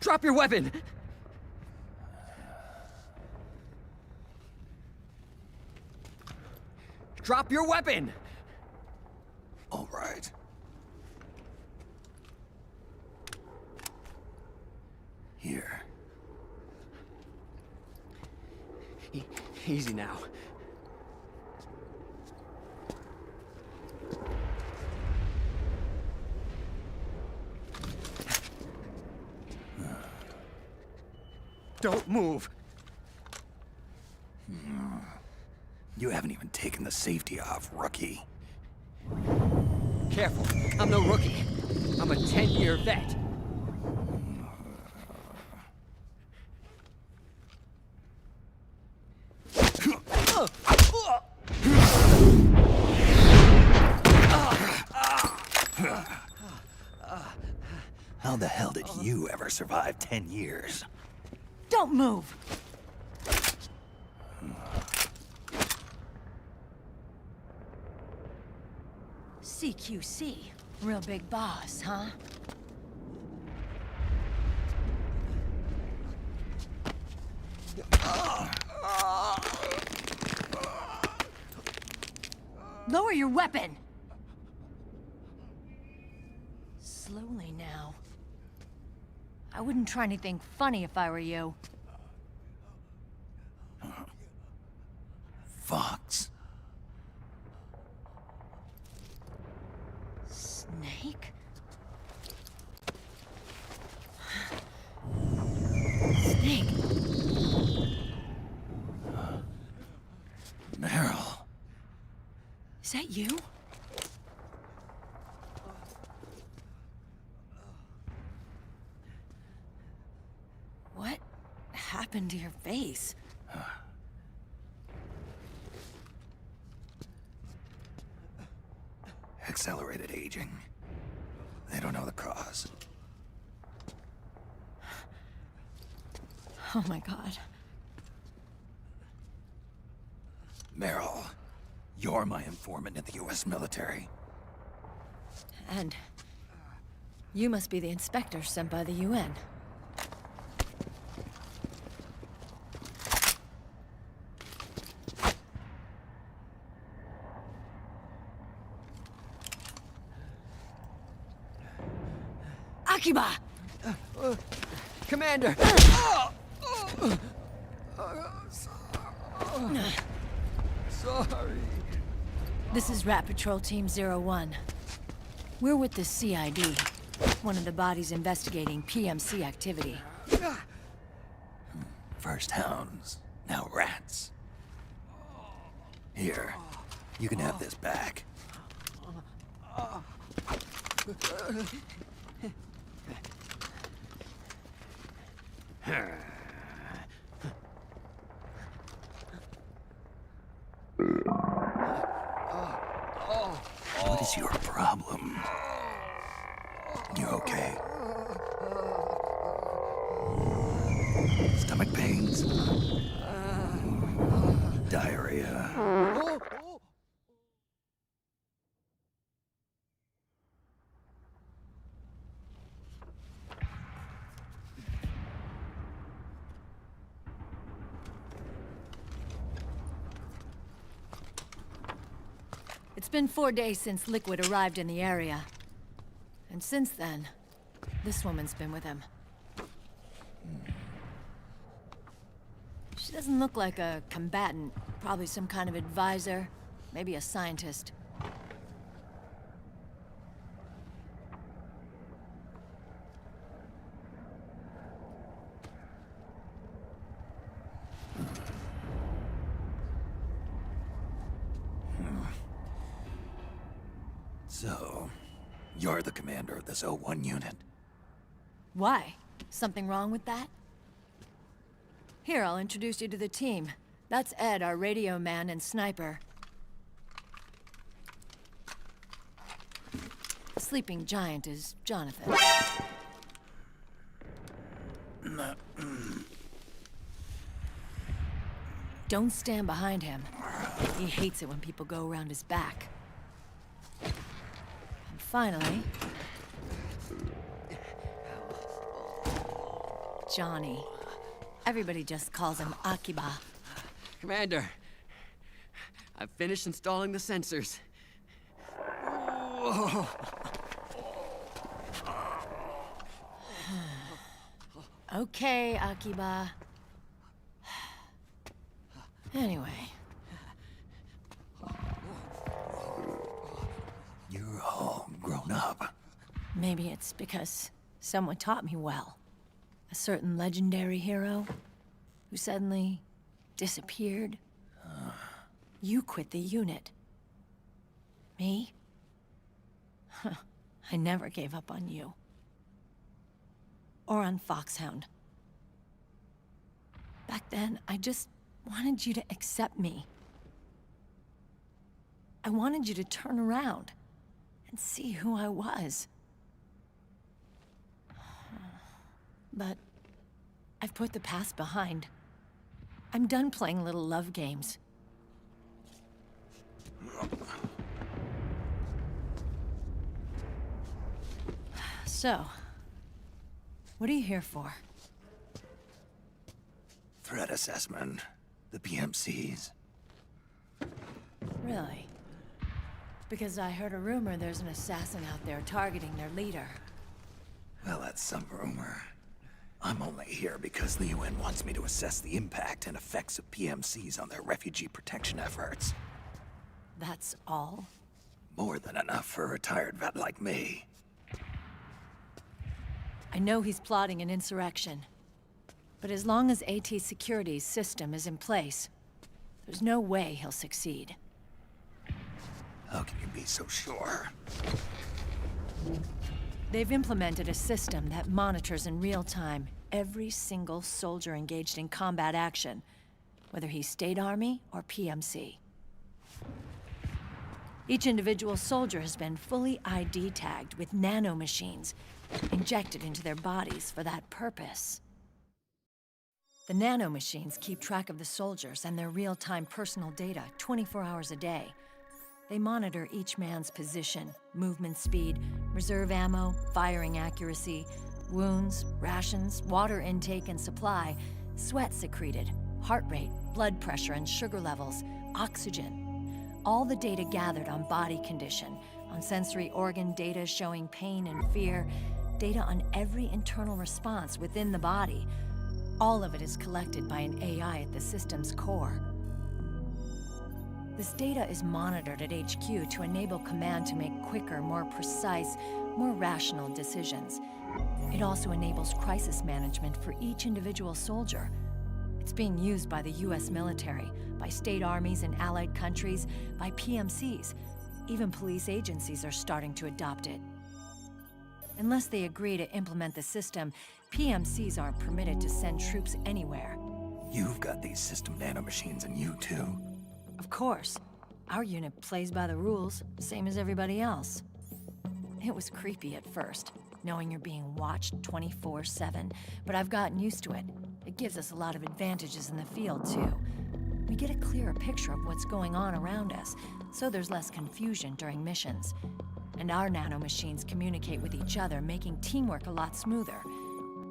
Drop your weapon! Drop your weapon! All right. Here. Easy now. Don't move! You haven't even taken the safety off, rookie. Careful, I'm no rookie. I'm a 10-year vet. How the hell did you ever survive 10 years? Don't move! CQC. Real big boss, huh? Lower your weapon! slowly now. I wouldn't try anything funny if I were you. Fox. Snake? Snake? Meryl. Is that you? What happened to your face? Accelerated aging. They don't know the cause. Oh my god. Meryl, you're my informant in the U.S. military. And you must be the inspector sent by the UN. Akiba! Commander! Sorry. This is Rat Patrol Team 01. We're with the CID, one of the bodies investigating PMC activity. First hounds, now rats. Here, you can have this back. What is your problem? You okay? Stomach pains? Diarrhea? It's been 4 days since Liquid arrived in the area. And since then, this woman's been with him. She doesn't look like a combatant. Probably some kind of advisor, maybe a scientist. So, you're the commander of this O1 unit? Why? Something wrong with that? Here, I'll introduce you to the team. That's Ed, our radio man and sniper. The sleeping giant is Jonathan. Don't stand behind him. He hates it when people go around his back. And finally... Johnny. Everybody just calls him Akiba. Commander, I've finished installing the sensors. Okay, Akiba. Anyway. You're all grown up. Maybe it's because someone taught me well. A certain legendary hero who suddenly disappeared. You quit the unit. Me? I never gave up on you. Or on Foxhound. Back then, I just wanted you to accept me. I wanted you to turn around and see who I was. But I've put the past behind. I'm done playing little love games. So, what are you here for? Threat assessment. The PMCs. Really? Because I heard a rumor there's an assassin out there targeting their leader. That's some rumor. I'm only here because the UN wants me to assess the impact and effects of PMCs on their refugee protection efforts. That's all? More than enough for a retired vet like me. I know he's plotting an insurrection. But as long as AT Security's system is in place, there's no way he'll succeed. How can you be so sure? They've implemented a system that monitors in real time every single soldier engaged in combat action, whether he's State Army or PMC. Each individual soldier has been fully ID tagged with nanomachines injected into their bodies for that purpose. The nanomachines keep track of the soldiers and their real-time personal data 24 hours a day. They monitor each man's position, movement speed, reserve ammo, firing accuracy, wounds, rations, water intake and supply, sweat secreted, heart rate, blood pressure and sugar levels, oxygen. All the data gathered on body condition, on sensory organ data showing pain and fear, data on every internal response within the body. All of it is collected by an AI at the system's core. This data is monitored at HQ to enable command to make quicker, more precise, more rational decisions. It also enables crisis management for each individual soldier. It's being used by the US military, by state armies in allied countries, by PMCs. Even police agencies are starting to adopt it. Unless they agree to implement the system, PMCs aren't permitted to send troops anywhere. You've got these system nanomachines in you too. Of course. Our unit plays by the rules, same as everybody else. It was creepy at first, knowing you're being watched 24/7, but I've gotten used to it. It gives us a lot of advantages in the field, too. We get a clearer picture of what's going on around us, so there's less confusion during missions. And our nanomachines communicate with each other, making teamwork a lot smoother.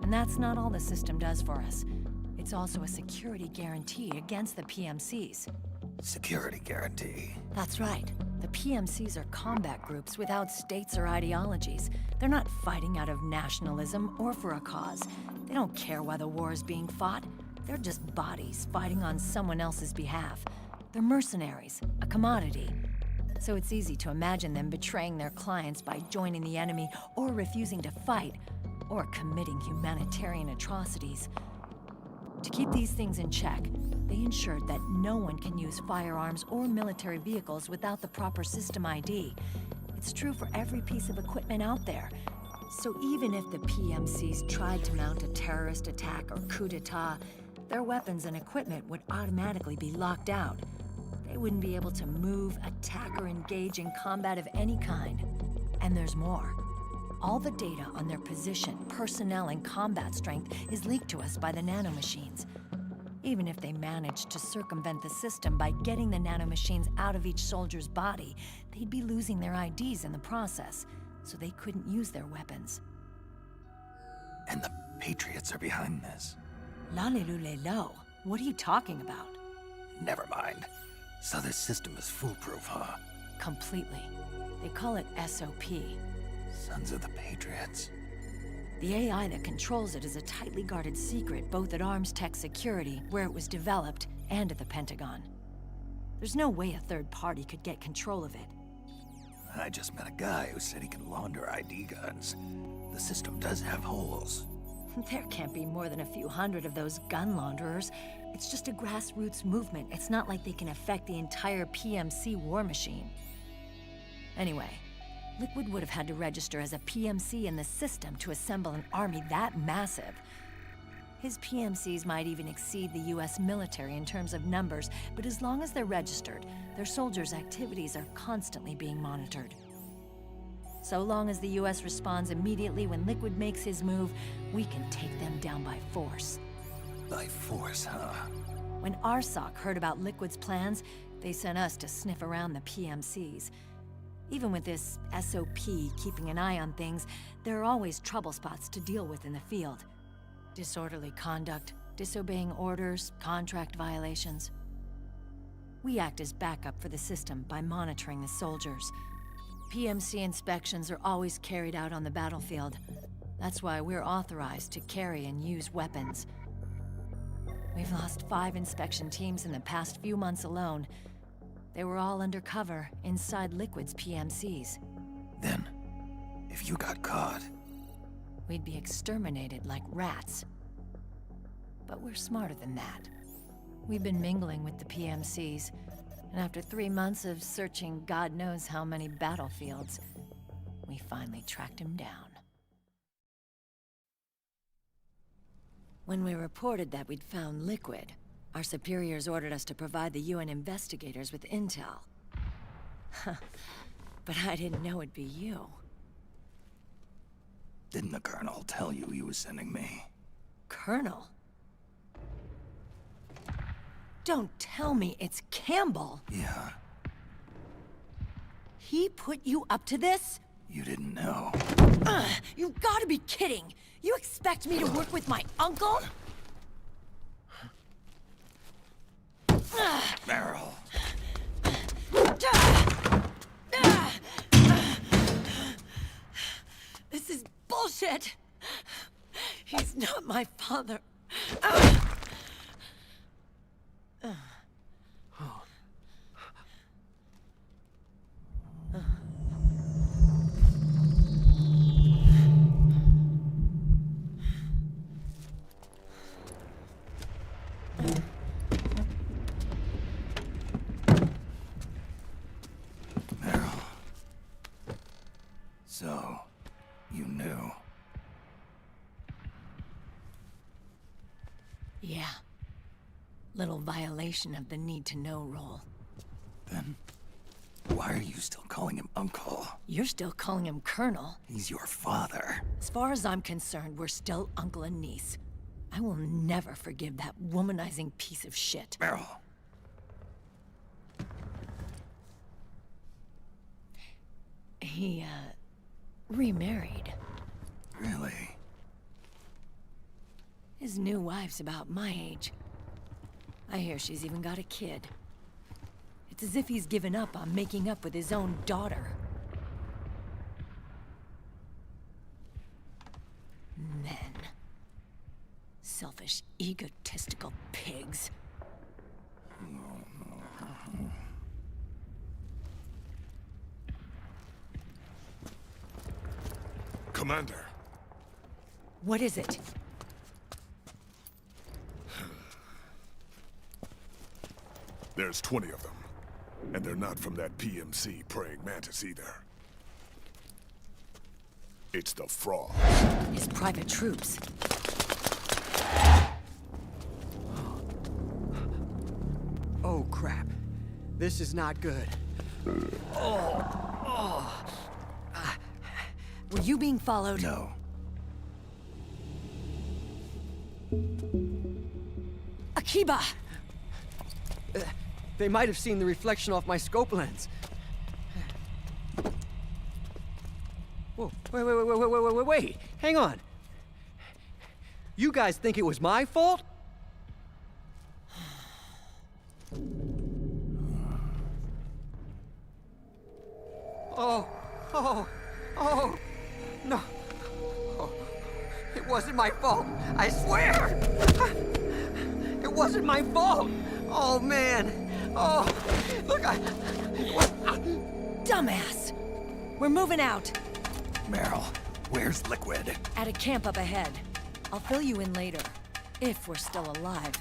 And that's not all the system does for us. It's also a security guarantee against the PMCs. Security guarantee. That's right. The PMCs are combat groups without states or ideologies. They're not fighting out of nationalism or for a cause. They don't care why the war is being fought. They're just bodies fighting on someone else's behalf. They're mercenaries, a commodity. So it's easy to imagine them betraying their clients by joining the enemy or refusing to fight, or committing humanitarian atrocities. To keep these things in check, they ensured that no one can use firearms or military vehicles without the proper system ID. It's true for every piece of equipment out there. So even if the PMCs tried to mount a terrorist attack or coup d'etat, their weapons and equipment would automatically be locked out. They wouldn't be able to move, attack, or engage in combat of any kind. And there's more. All the data on their position, personnel, and combat strength is leaked to us by the nanomachines. Even if they managed to circumvent the system by getting the nanomachines out of each soldier's body, they'd be losing their IDs in the process, so they couldn't use their weapons. And the Patriots are behind this. Lalilulelo, what are you talking about? Never mind. So this system is foolproof, huh? Completely. They call it SOP. Sons of the Patriots. The AI that controls it is a tightly guarded secret, both at Arms Tech Security, where it was developed, and at the Pentagon. There's no way a third party could get control of it. I just met a guy who said he can launder ID guns. The system does have holes. There can't be more than a few hundred of those gun launderers. It's just a grassroots movement. It's not like they can affect the entire PMC war machine. Anyway, Liquid would have had to register as a PMC in the system to assemble an army that massive. His PMCs might even exceed the US military in terms of numbers, but as long as they're registered, their soldiers' activities are constantly being monitored. So long as the US responds immediately when Liquid makes his move, we can take them down by force. By force, huh? When RSOC heard about Liquid's plans, they sent us to sniff around the PMCs. Even with this SOP keeping an eye on things, there are always trouble spots to deal with in the field. Disorderly conduct, disobeying orders, contract violations. We act as backup for the system by monitoring the soldiers. PMC inspections are always carried out on the battlefield. That's why we're authorized to carry and use weapons. We've lost 5 inspection teams in the past few months alone. They were all undercover, inside Liquid's PMCs. Then, if you got caught... We'd be exterminated like rats. But we're smarter than that. We've been mingling with the PMCs, and after 3 months of searching God knows how many battlefields, we finally tracked him down. When we reported that we'd found Liquid, our superiors ordered us to provide the UN investigators with intel. But I didn't know it'd be you. Didn't the Colonel tell you he was sending me? Colonel? Don't tell me it's Campbell. Yeah. He put you up to this? You didn't know. You gotta be kidding! You expect me to work with my uncle? Meryl. This is bullshit! He's not my father. Meryl. So, you knew. Yeah. Little violation of the need-to-know rule. Then, why are you still calling him Uncle? You're still calling him Colonel. He's your father. As far as I'm concerned, we're still uncle and niece. I will never forgive that womanizing piece of shit. Meryl. He, remarried. Really? His new wife's about my age. I hear she's even got a kid. It's as if he's given up on making up with his own daughter. Men. Selfish, egotistical pigs. Commander. What is it? There's 20 of them. And they're not from that PMC praying mantis either. It's the Frog. His private troops. Oh, crap. This is not good. Were you being followed? No. Akiba! They might have seen the reflection off my scope lens. Whoa, wait. Hang on. You guys think it was my fault? Oh, no. Oh, it wasn't my fault, I swear! It wasn't my fault! Oh, man. Oh, look, Dumbass! We're moving out. Meryl, where's Liquid? At a camp up ahead. I'll fill you in later. If we're still alive.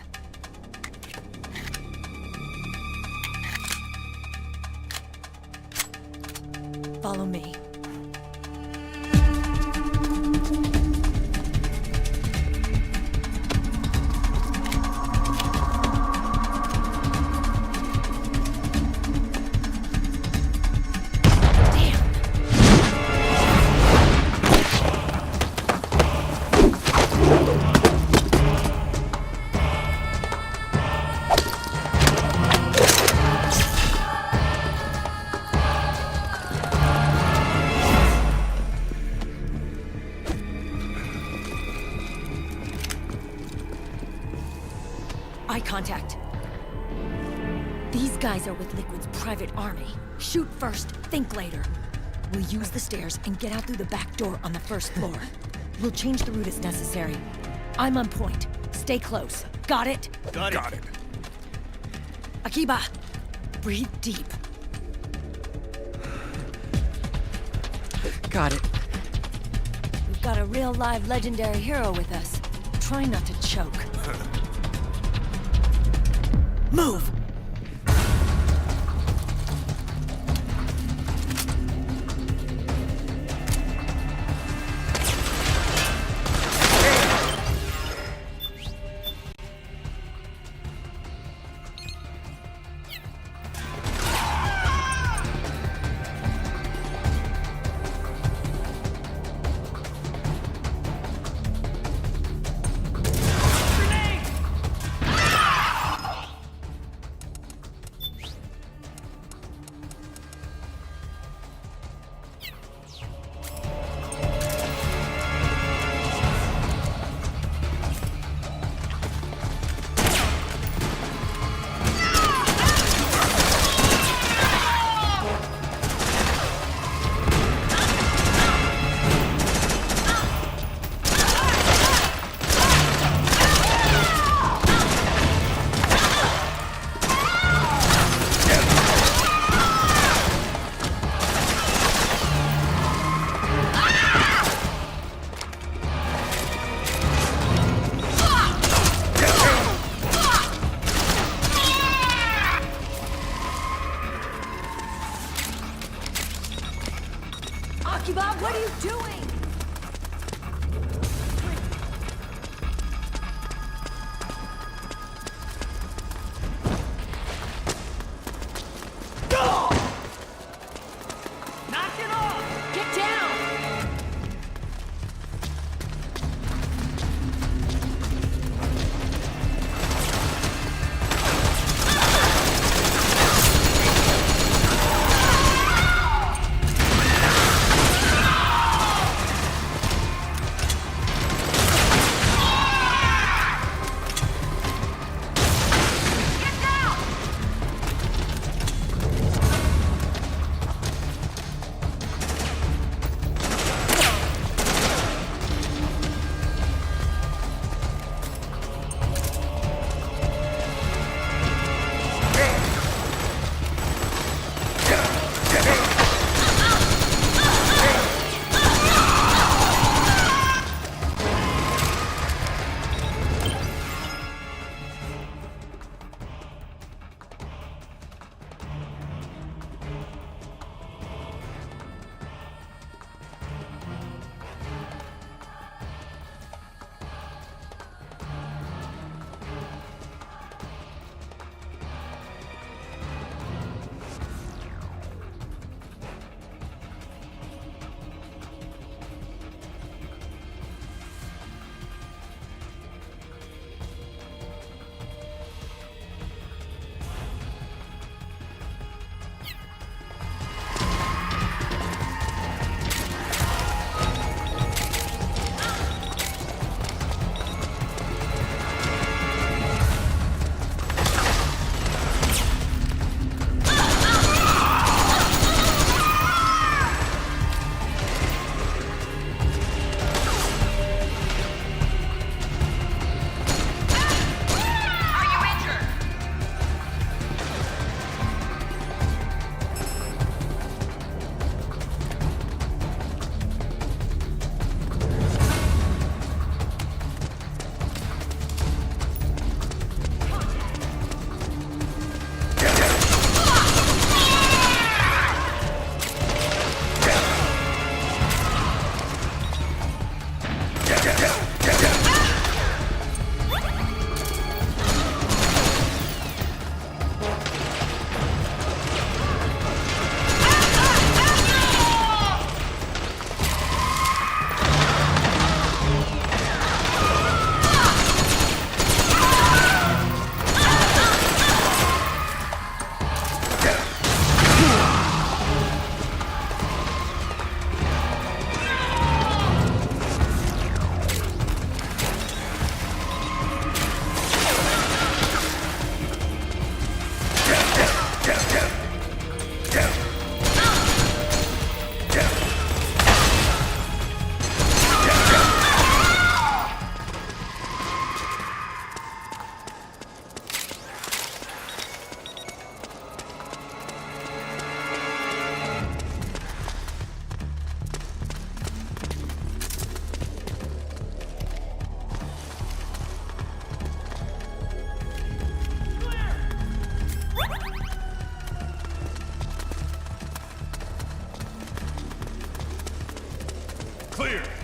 Follow me. Eye contact. These guys are with Liquid's private army. Shoot first, think later. We'll use the stairs and get out through the back door on the first floor. We'll change the route as necessary. I'm on point. Stay close. Got it? Got it. Akiba, breathe deep. Got it. We've got a real live legendary hero with us. Try not to choke. Move! Akiba, what are you doing? Knock it off! Get down! Clear.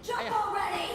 Jump already!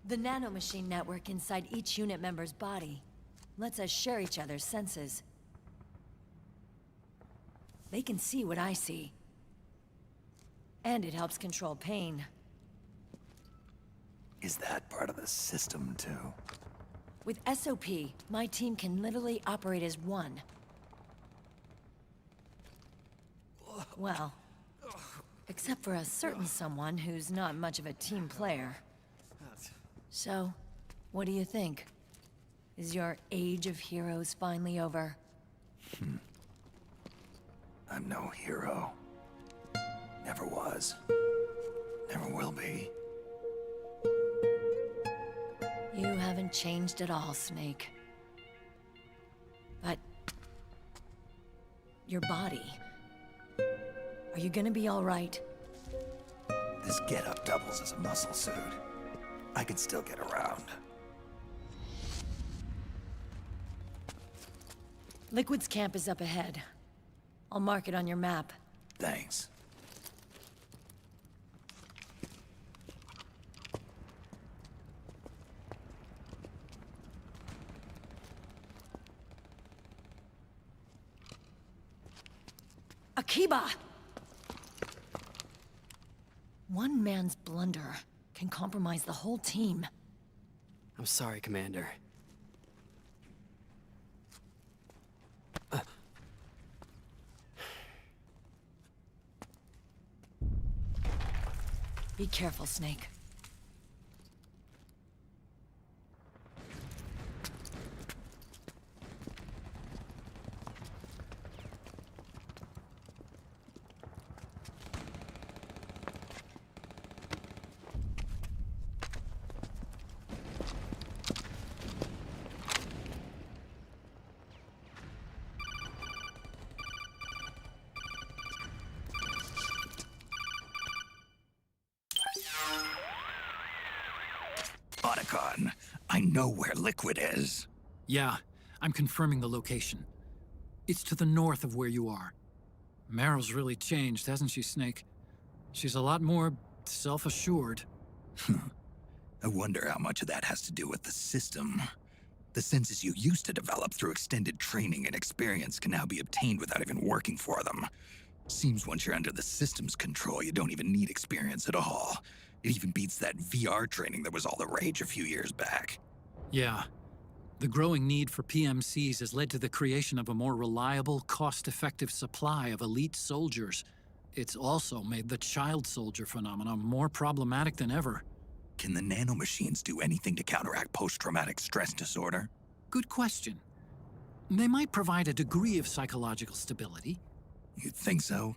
The nanomachine network inside each unit member's body lets us share each other's senses. They can see what I see. And it helps control pain. Is that part of the system, too? With SOP, my team can literally operate as one. Well, except for a certain someone who's not much of a team player. So, what do you think? Is your age of heroes finally over? I'm no hero. Never was. Never will be. You haven't changed at all, Snake. But... your body... are you gonna be all right? This getup doubles as a muscle suit. I can still get around. Liquid's camp is up ahead. I'll mark it on your map. Thanks. Akiba! One man's blunder can compromise the whole team. I'm sorry, Commander. Be careful, Snake. Otacon, I know where Liquid is. Yeah, I'm confirming the location. It's to the north of where you are. Meryl's really changed, hasn't she, Snake? She's a lot more self-assured. I wonder how much of that has to do with the system. The senses you used to develop through extended training and experience can now be obtained without even working for them. Seems once you're under the system's control, you don't even need experience at all. It even beats that VR training that was all the rage a few years back. Yeah. The growing need for PMCs has led to the creation of a more reliable, cost-effective supply of elite soldiers. It's also made the child soldier phenomenon more problematic than ever. Can the nanomachines do anything to counteract post-traumatic stress disorder? Good question. They might provide a degree of psychological stability. You think so?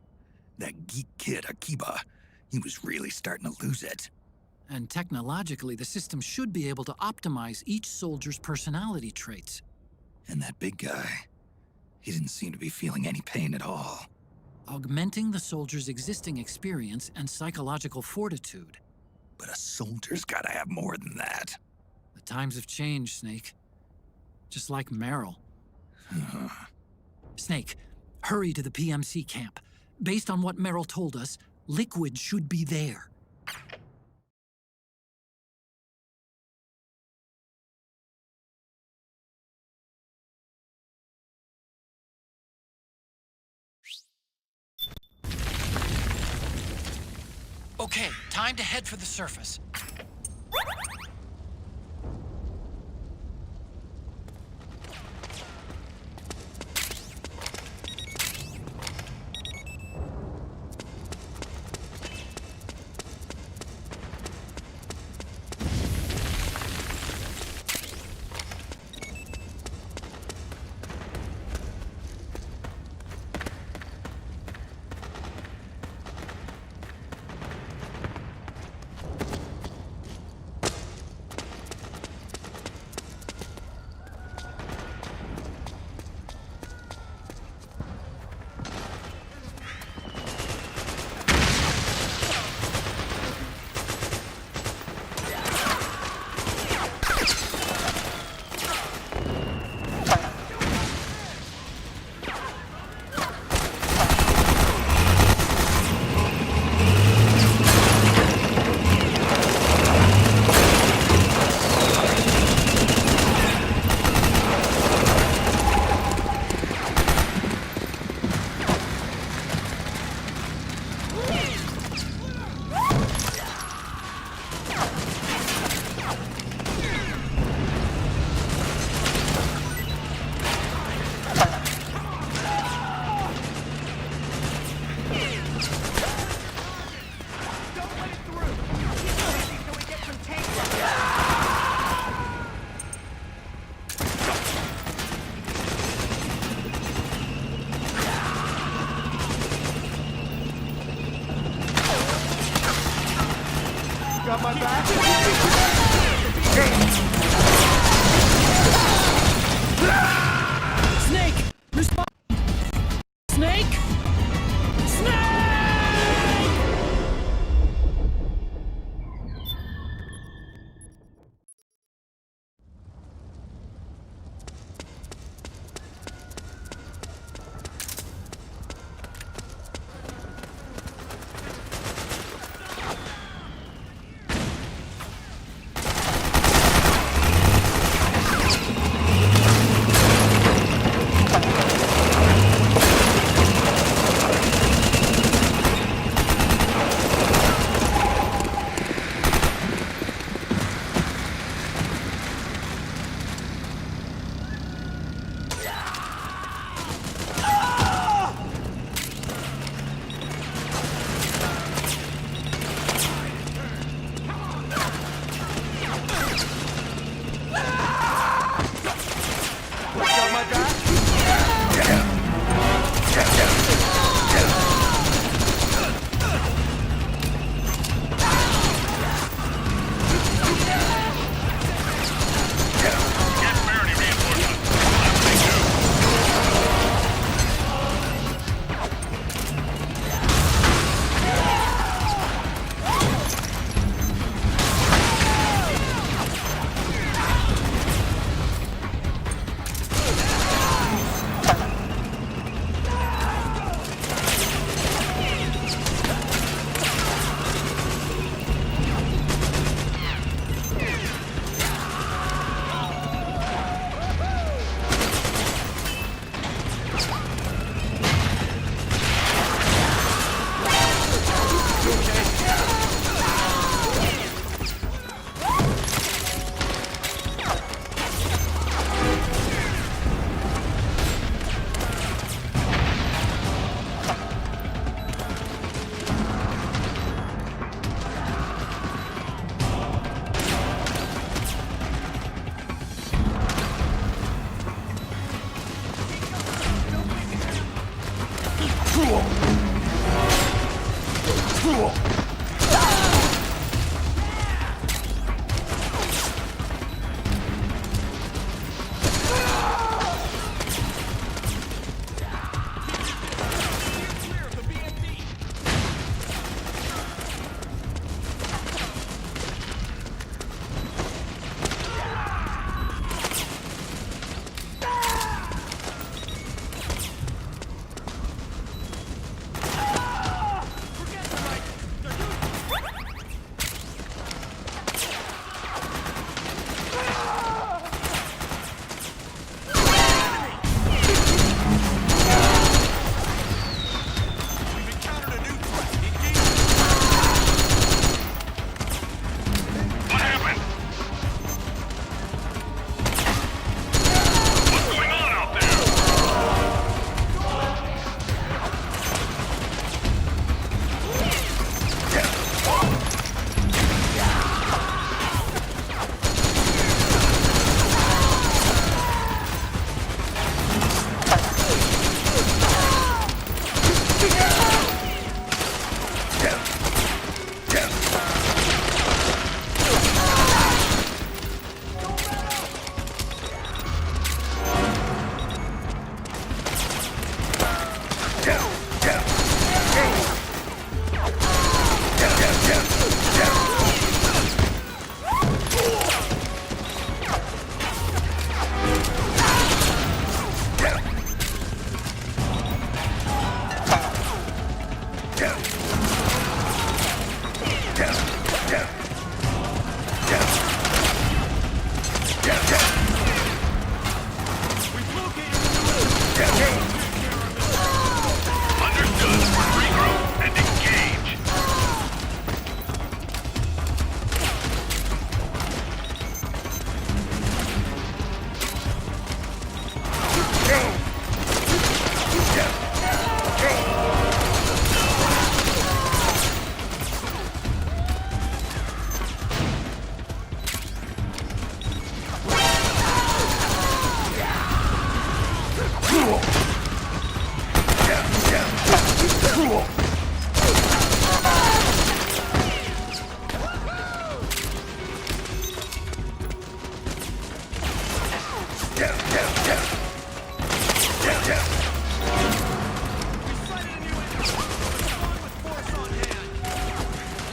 That geek kid, Akiba, he was really starting to lose it. And technologically, the system should be able to optimize each soldier's personality traits. And that big guy, he didn't seem to be feeling any pain at all. Augmenting the soldier's existing experience and psychological fortitude. But a soldier's gotta have more than that. The times have changed, Snake. Just like Meryl. Snake, hurry to the PMC camp. Based on what Meryl told us, Liquid should be there. Okay, time to head for the surface. Got my back? Snake! Respond! Snake! Snake!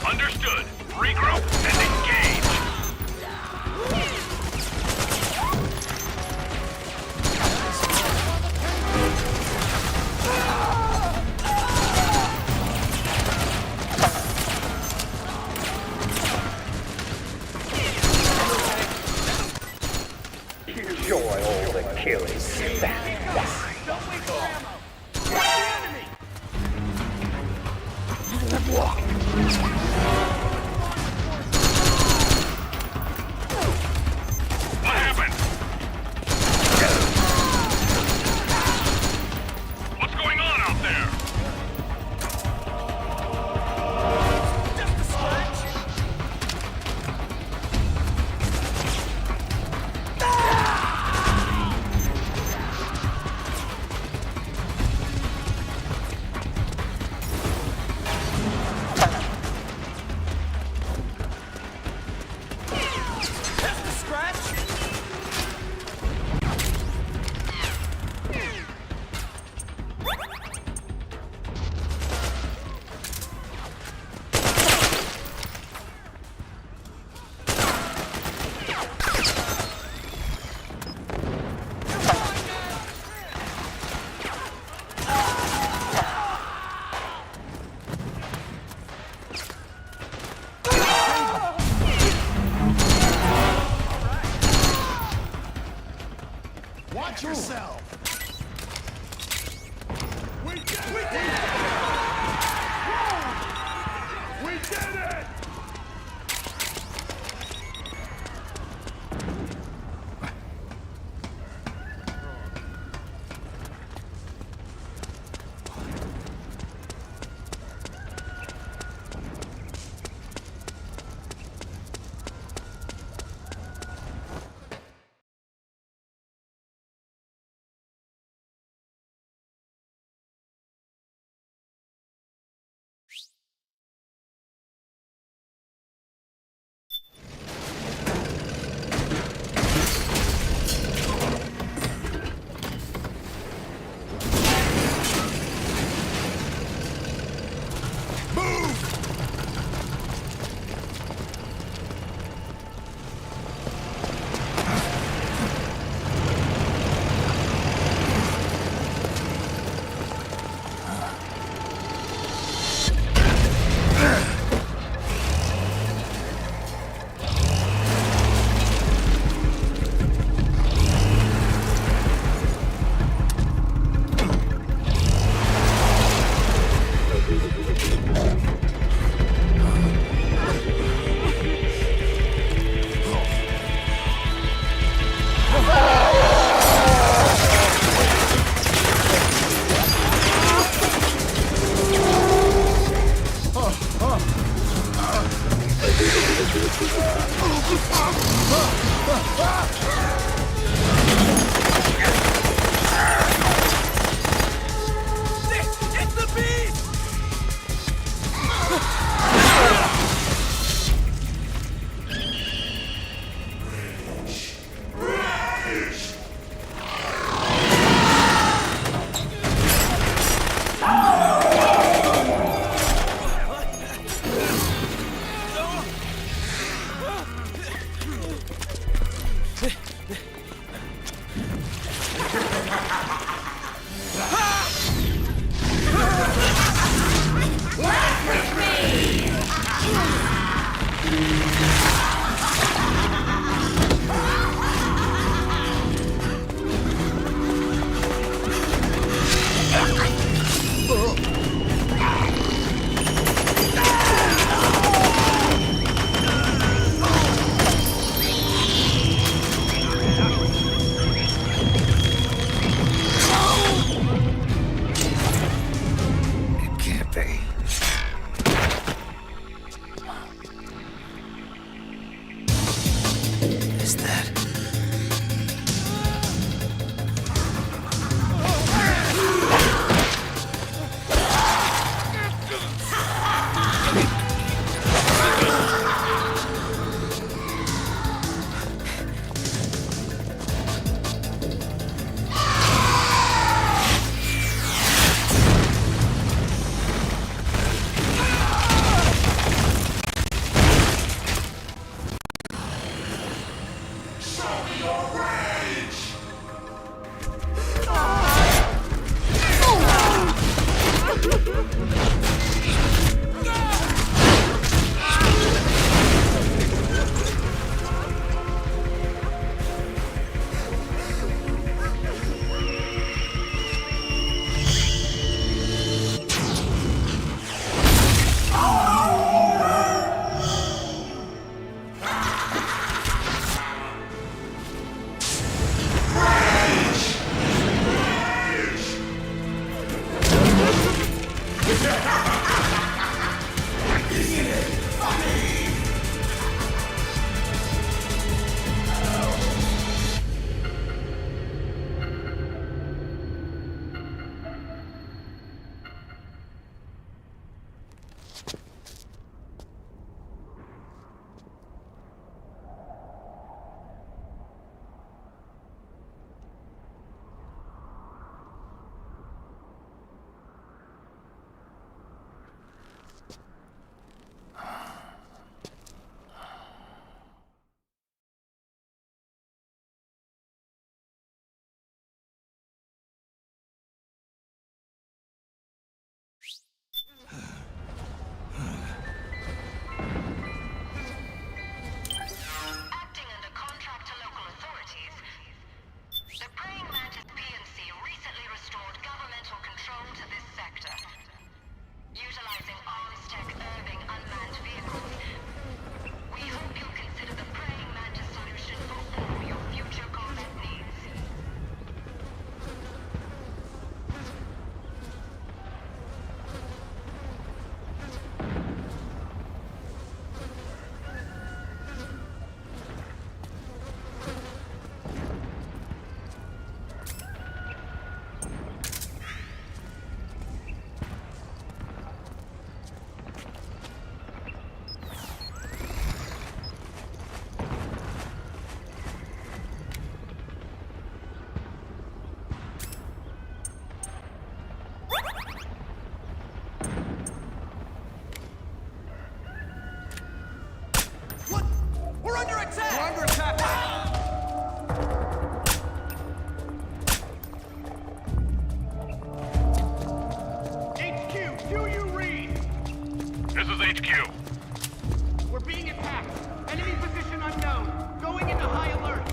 Understood. Regroup and engage. Enjoy all the killing, fat wine. Don't wait for ammo. Watch the enemy. What happened? What's going on out there? Just a scratch. Just a scratch. Watch yourself! We did it! We did it! Acting under contract to local authorities, the Praying Mantis P.1 recently restored governmental control to this sector. Utilizing Armistech Irving unmanned vehicles, we hope you'll consider the Praying Mantis solution for all your future combat needs. We're under attack! We're under attack! HQ, do you read? This is HQ. We're being attacked. Enemy position unknown. Going into high alert.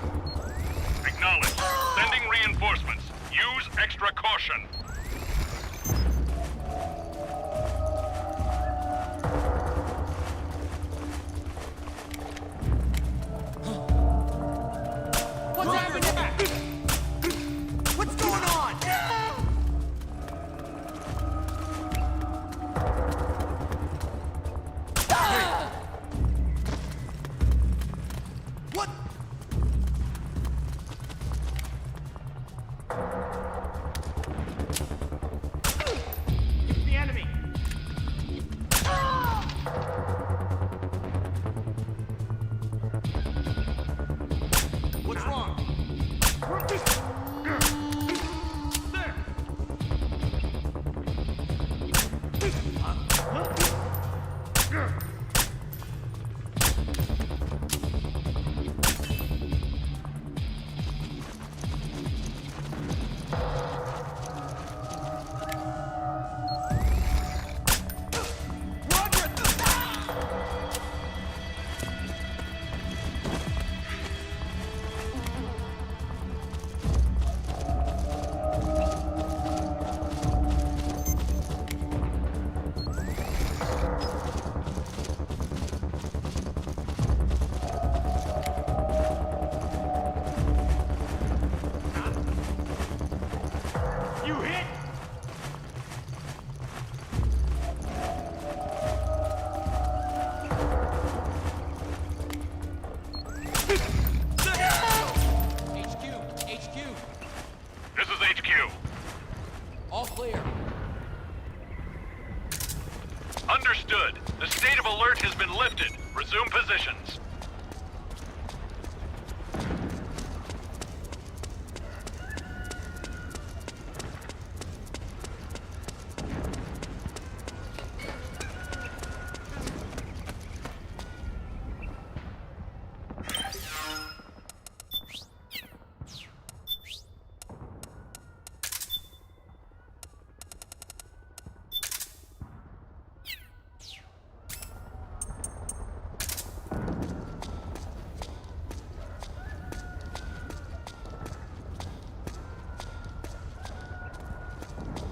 Acknowledged. Sending reinforcements. Use extra caution. What's happening? What's going on? What? It's the enemy. What's wrong? There. You hit! HQ! This is HQ. All clear. Understood. The state of alert has been lifted. Resume positions.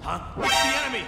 Huh? It's the enemy!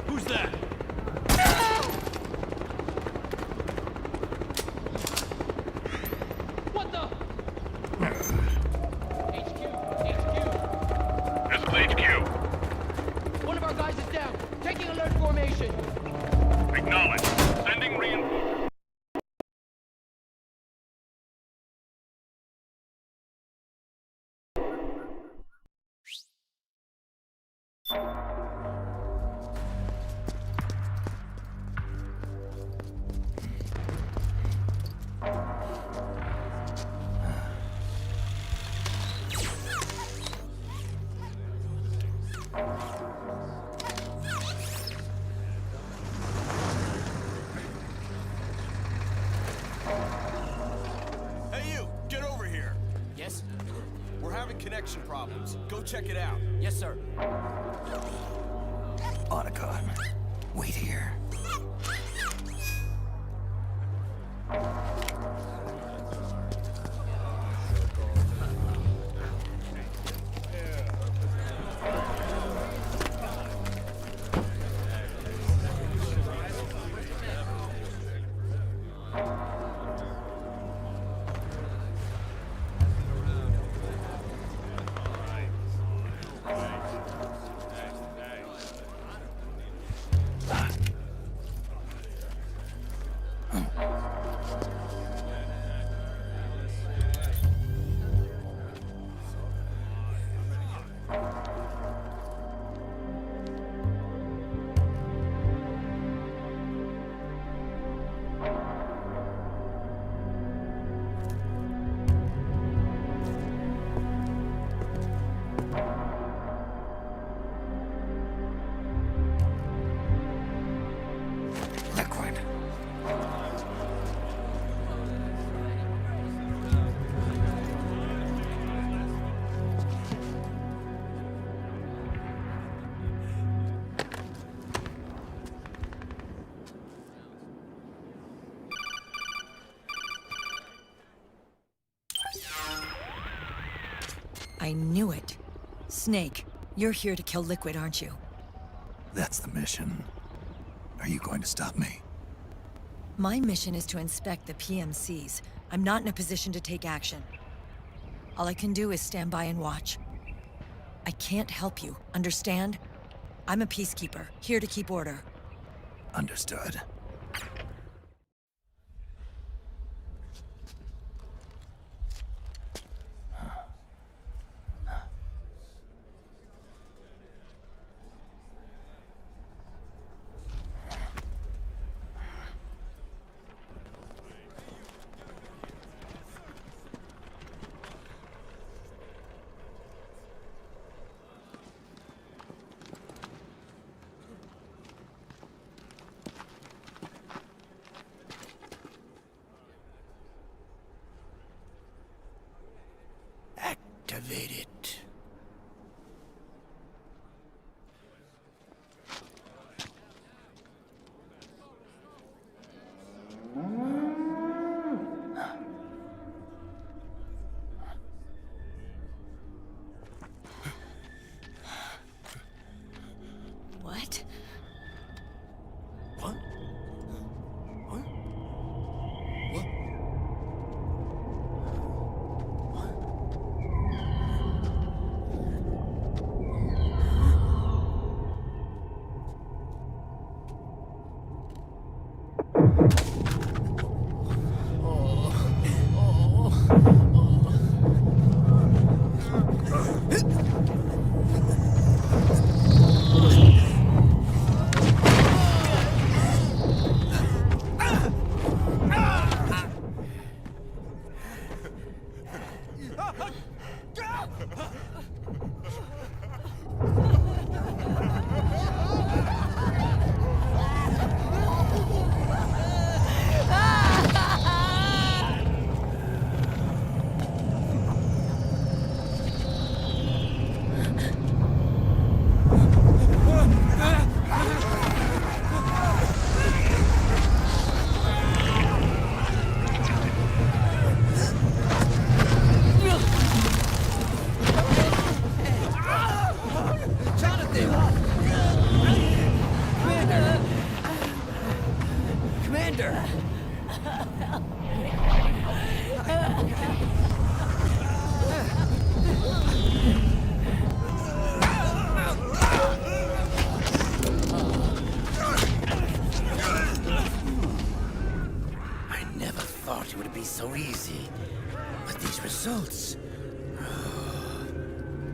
Who's that? What the? This is HQ. One of our guys is down. Taking alert formation. Acknowledge. Sending reinforcements. Hey you, get over here. Yes? We're having connection problems. Go check it out. Yes, sir. Otacon, wait here. Liquid. I knew it. Snake, you're here to kill Liquid, aren't you? That's the mission. Are you going to stop me? My mission is to inspect the PMCs. I'm not in a position to take action. All I can do is stand by and watch. I can't help you, understand? I'm a peacekeeper, here to keep order. Understood. Activate it. What? What? What? What? Commander! I never thought it would be so easy. But these results...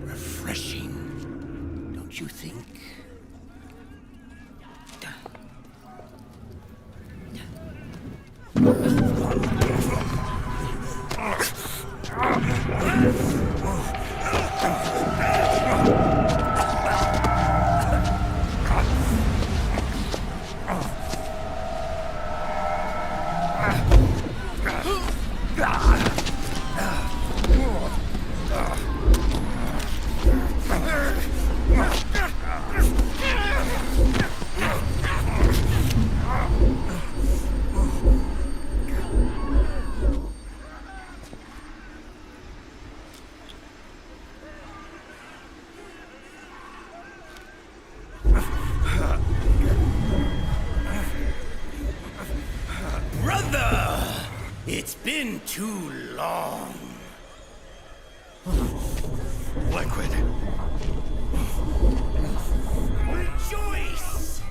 refreshing, don't you think? Brother! It's been too long. Liquid. Rejoice!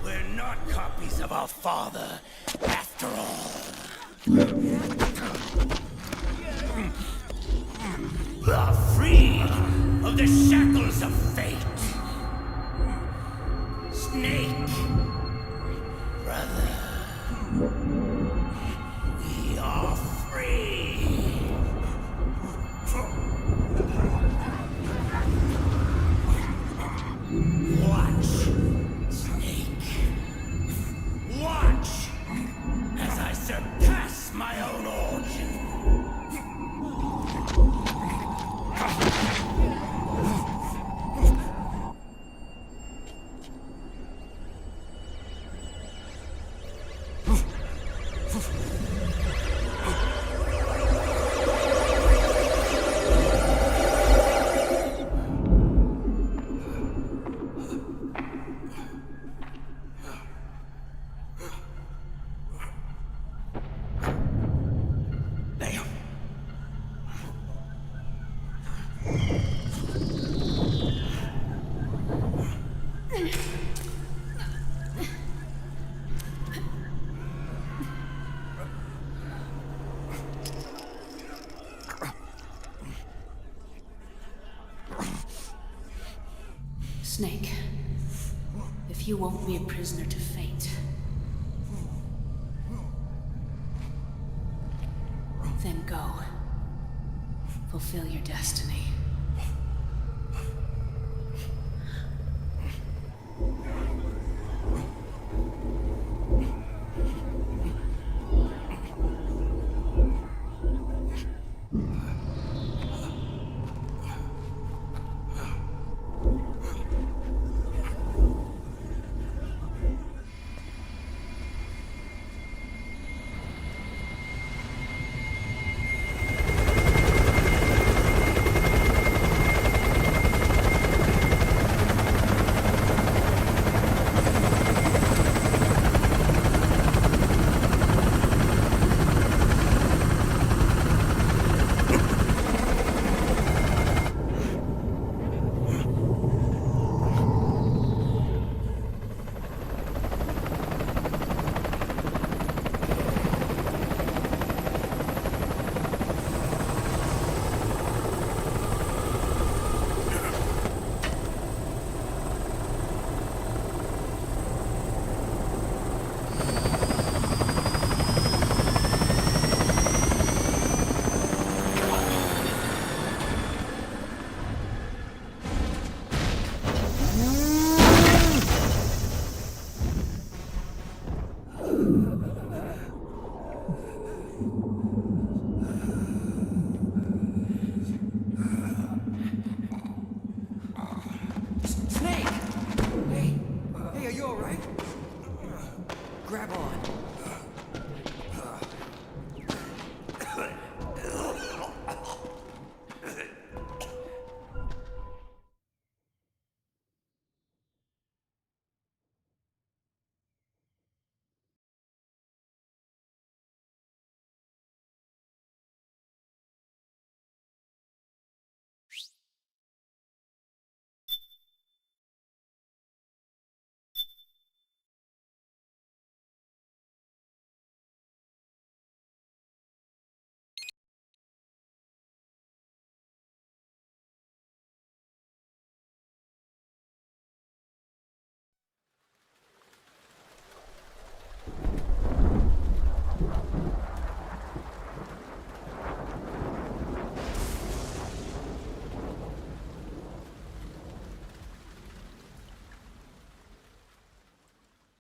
We're not copies of our father, after all. Are free of the shackles of fate. Snake, brother, we are free. Watch, Snake. Watch as I surpass my own origin. You won't be a prisoner to fate. Then go. Fulfill your destiny.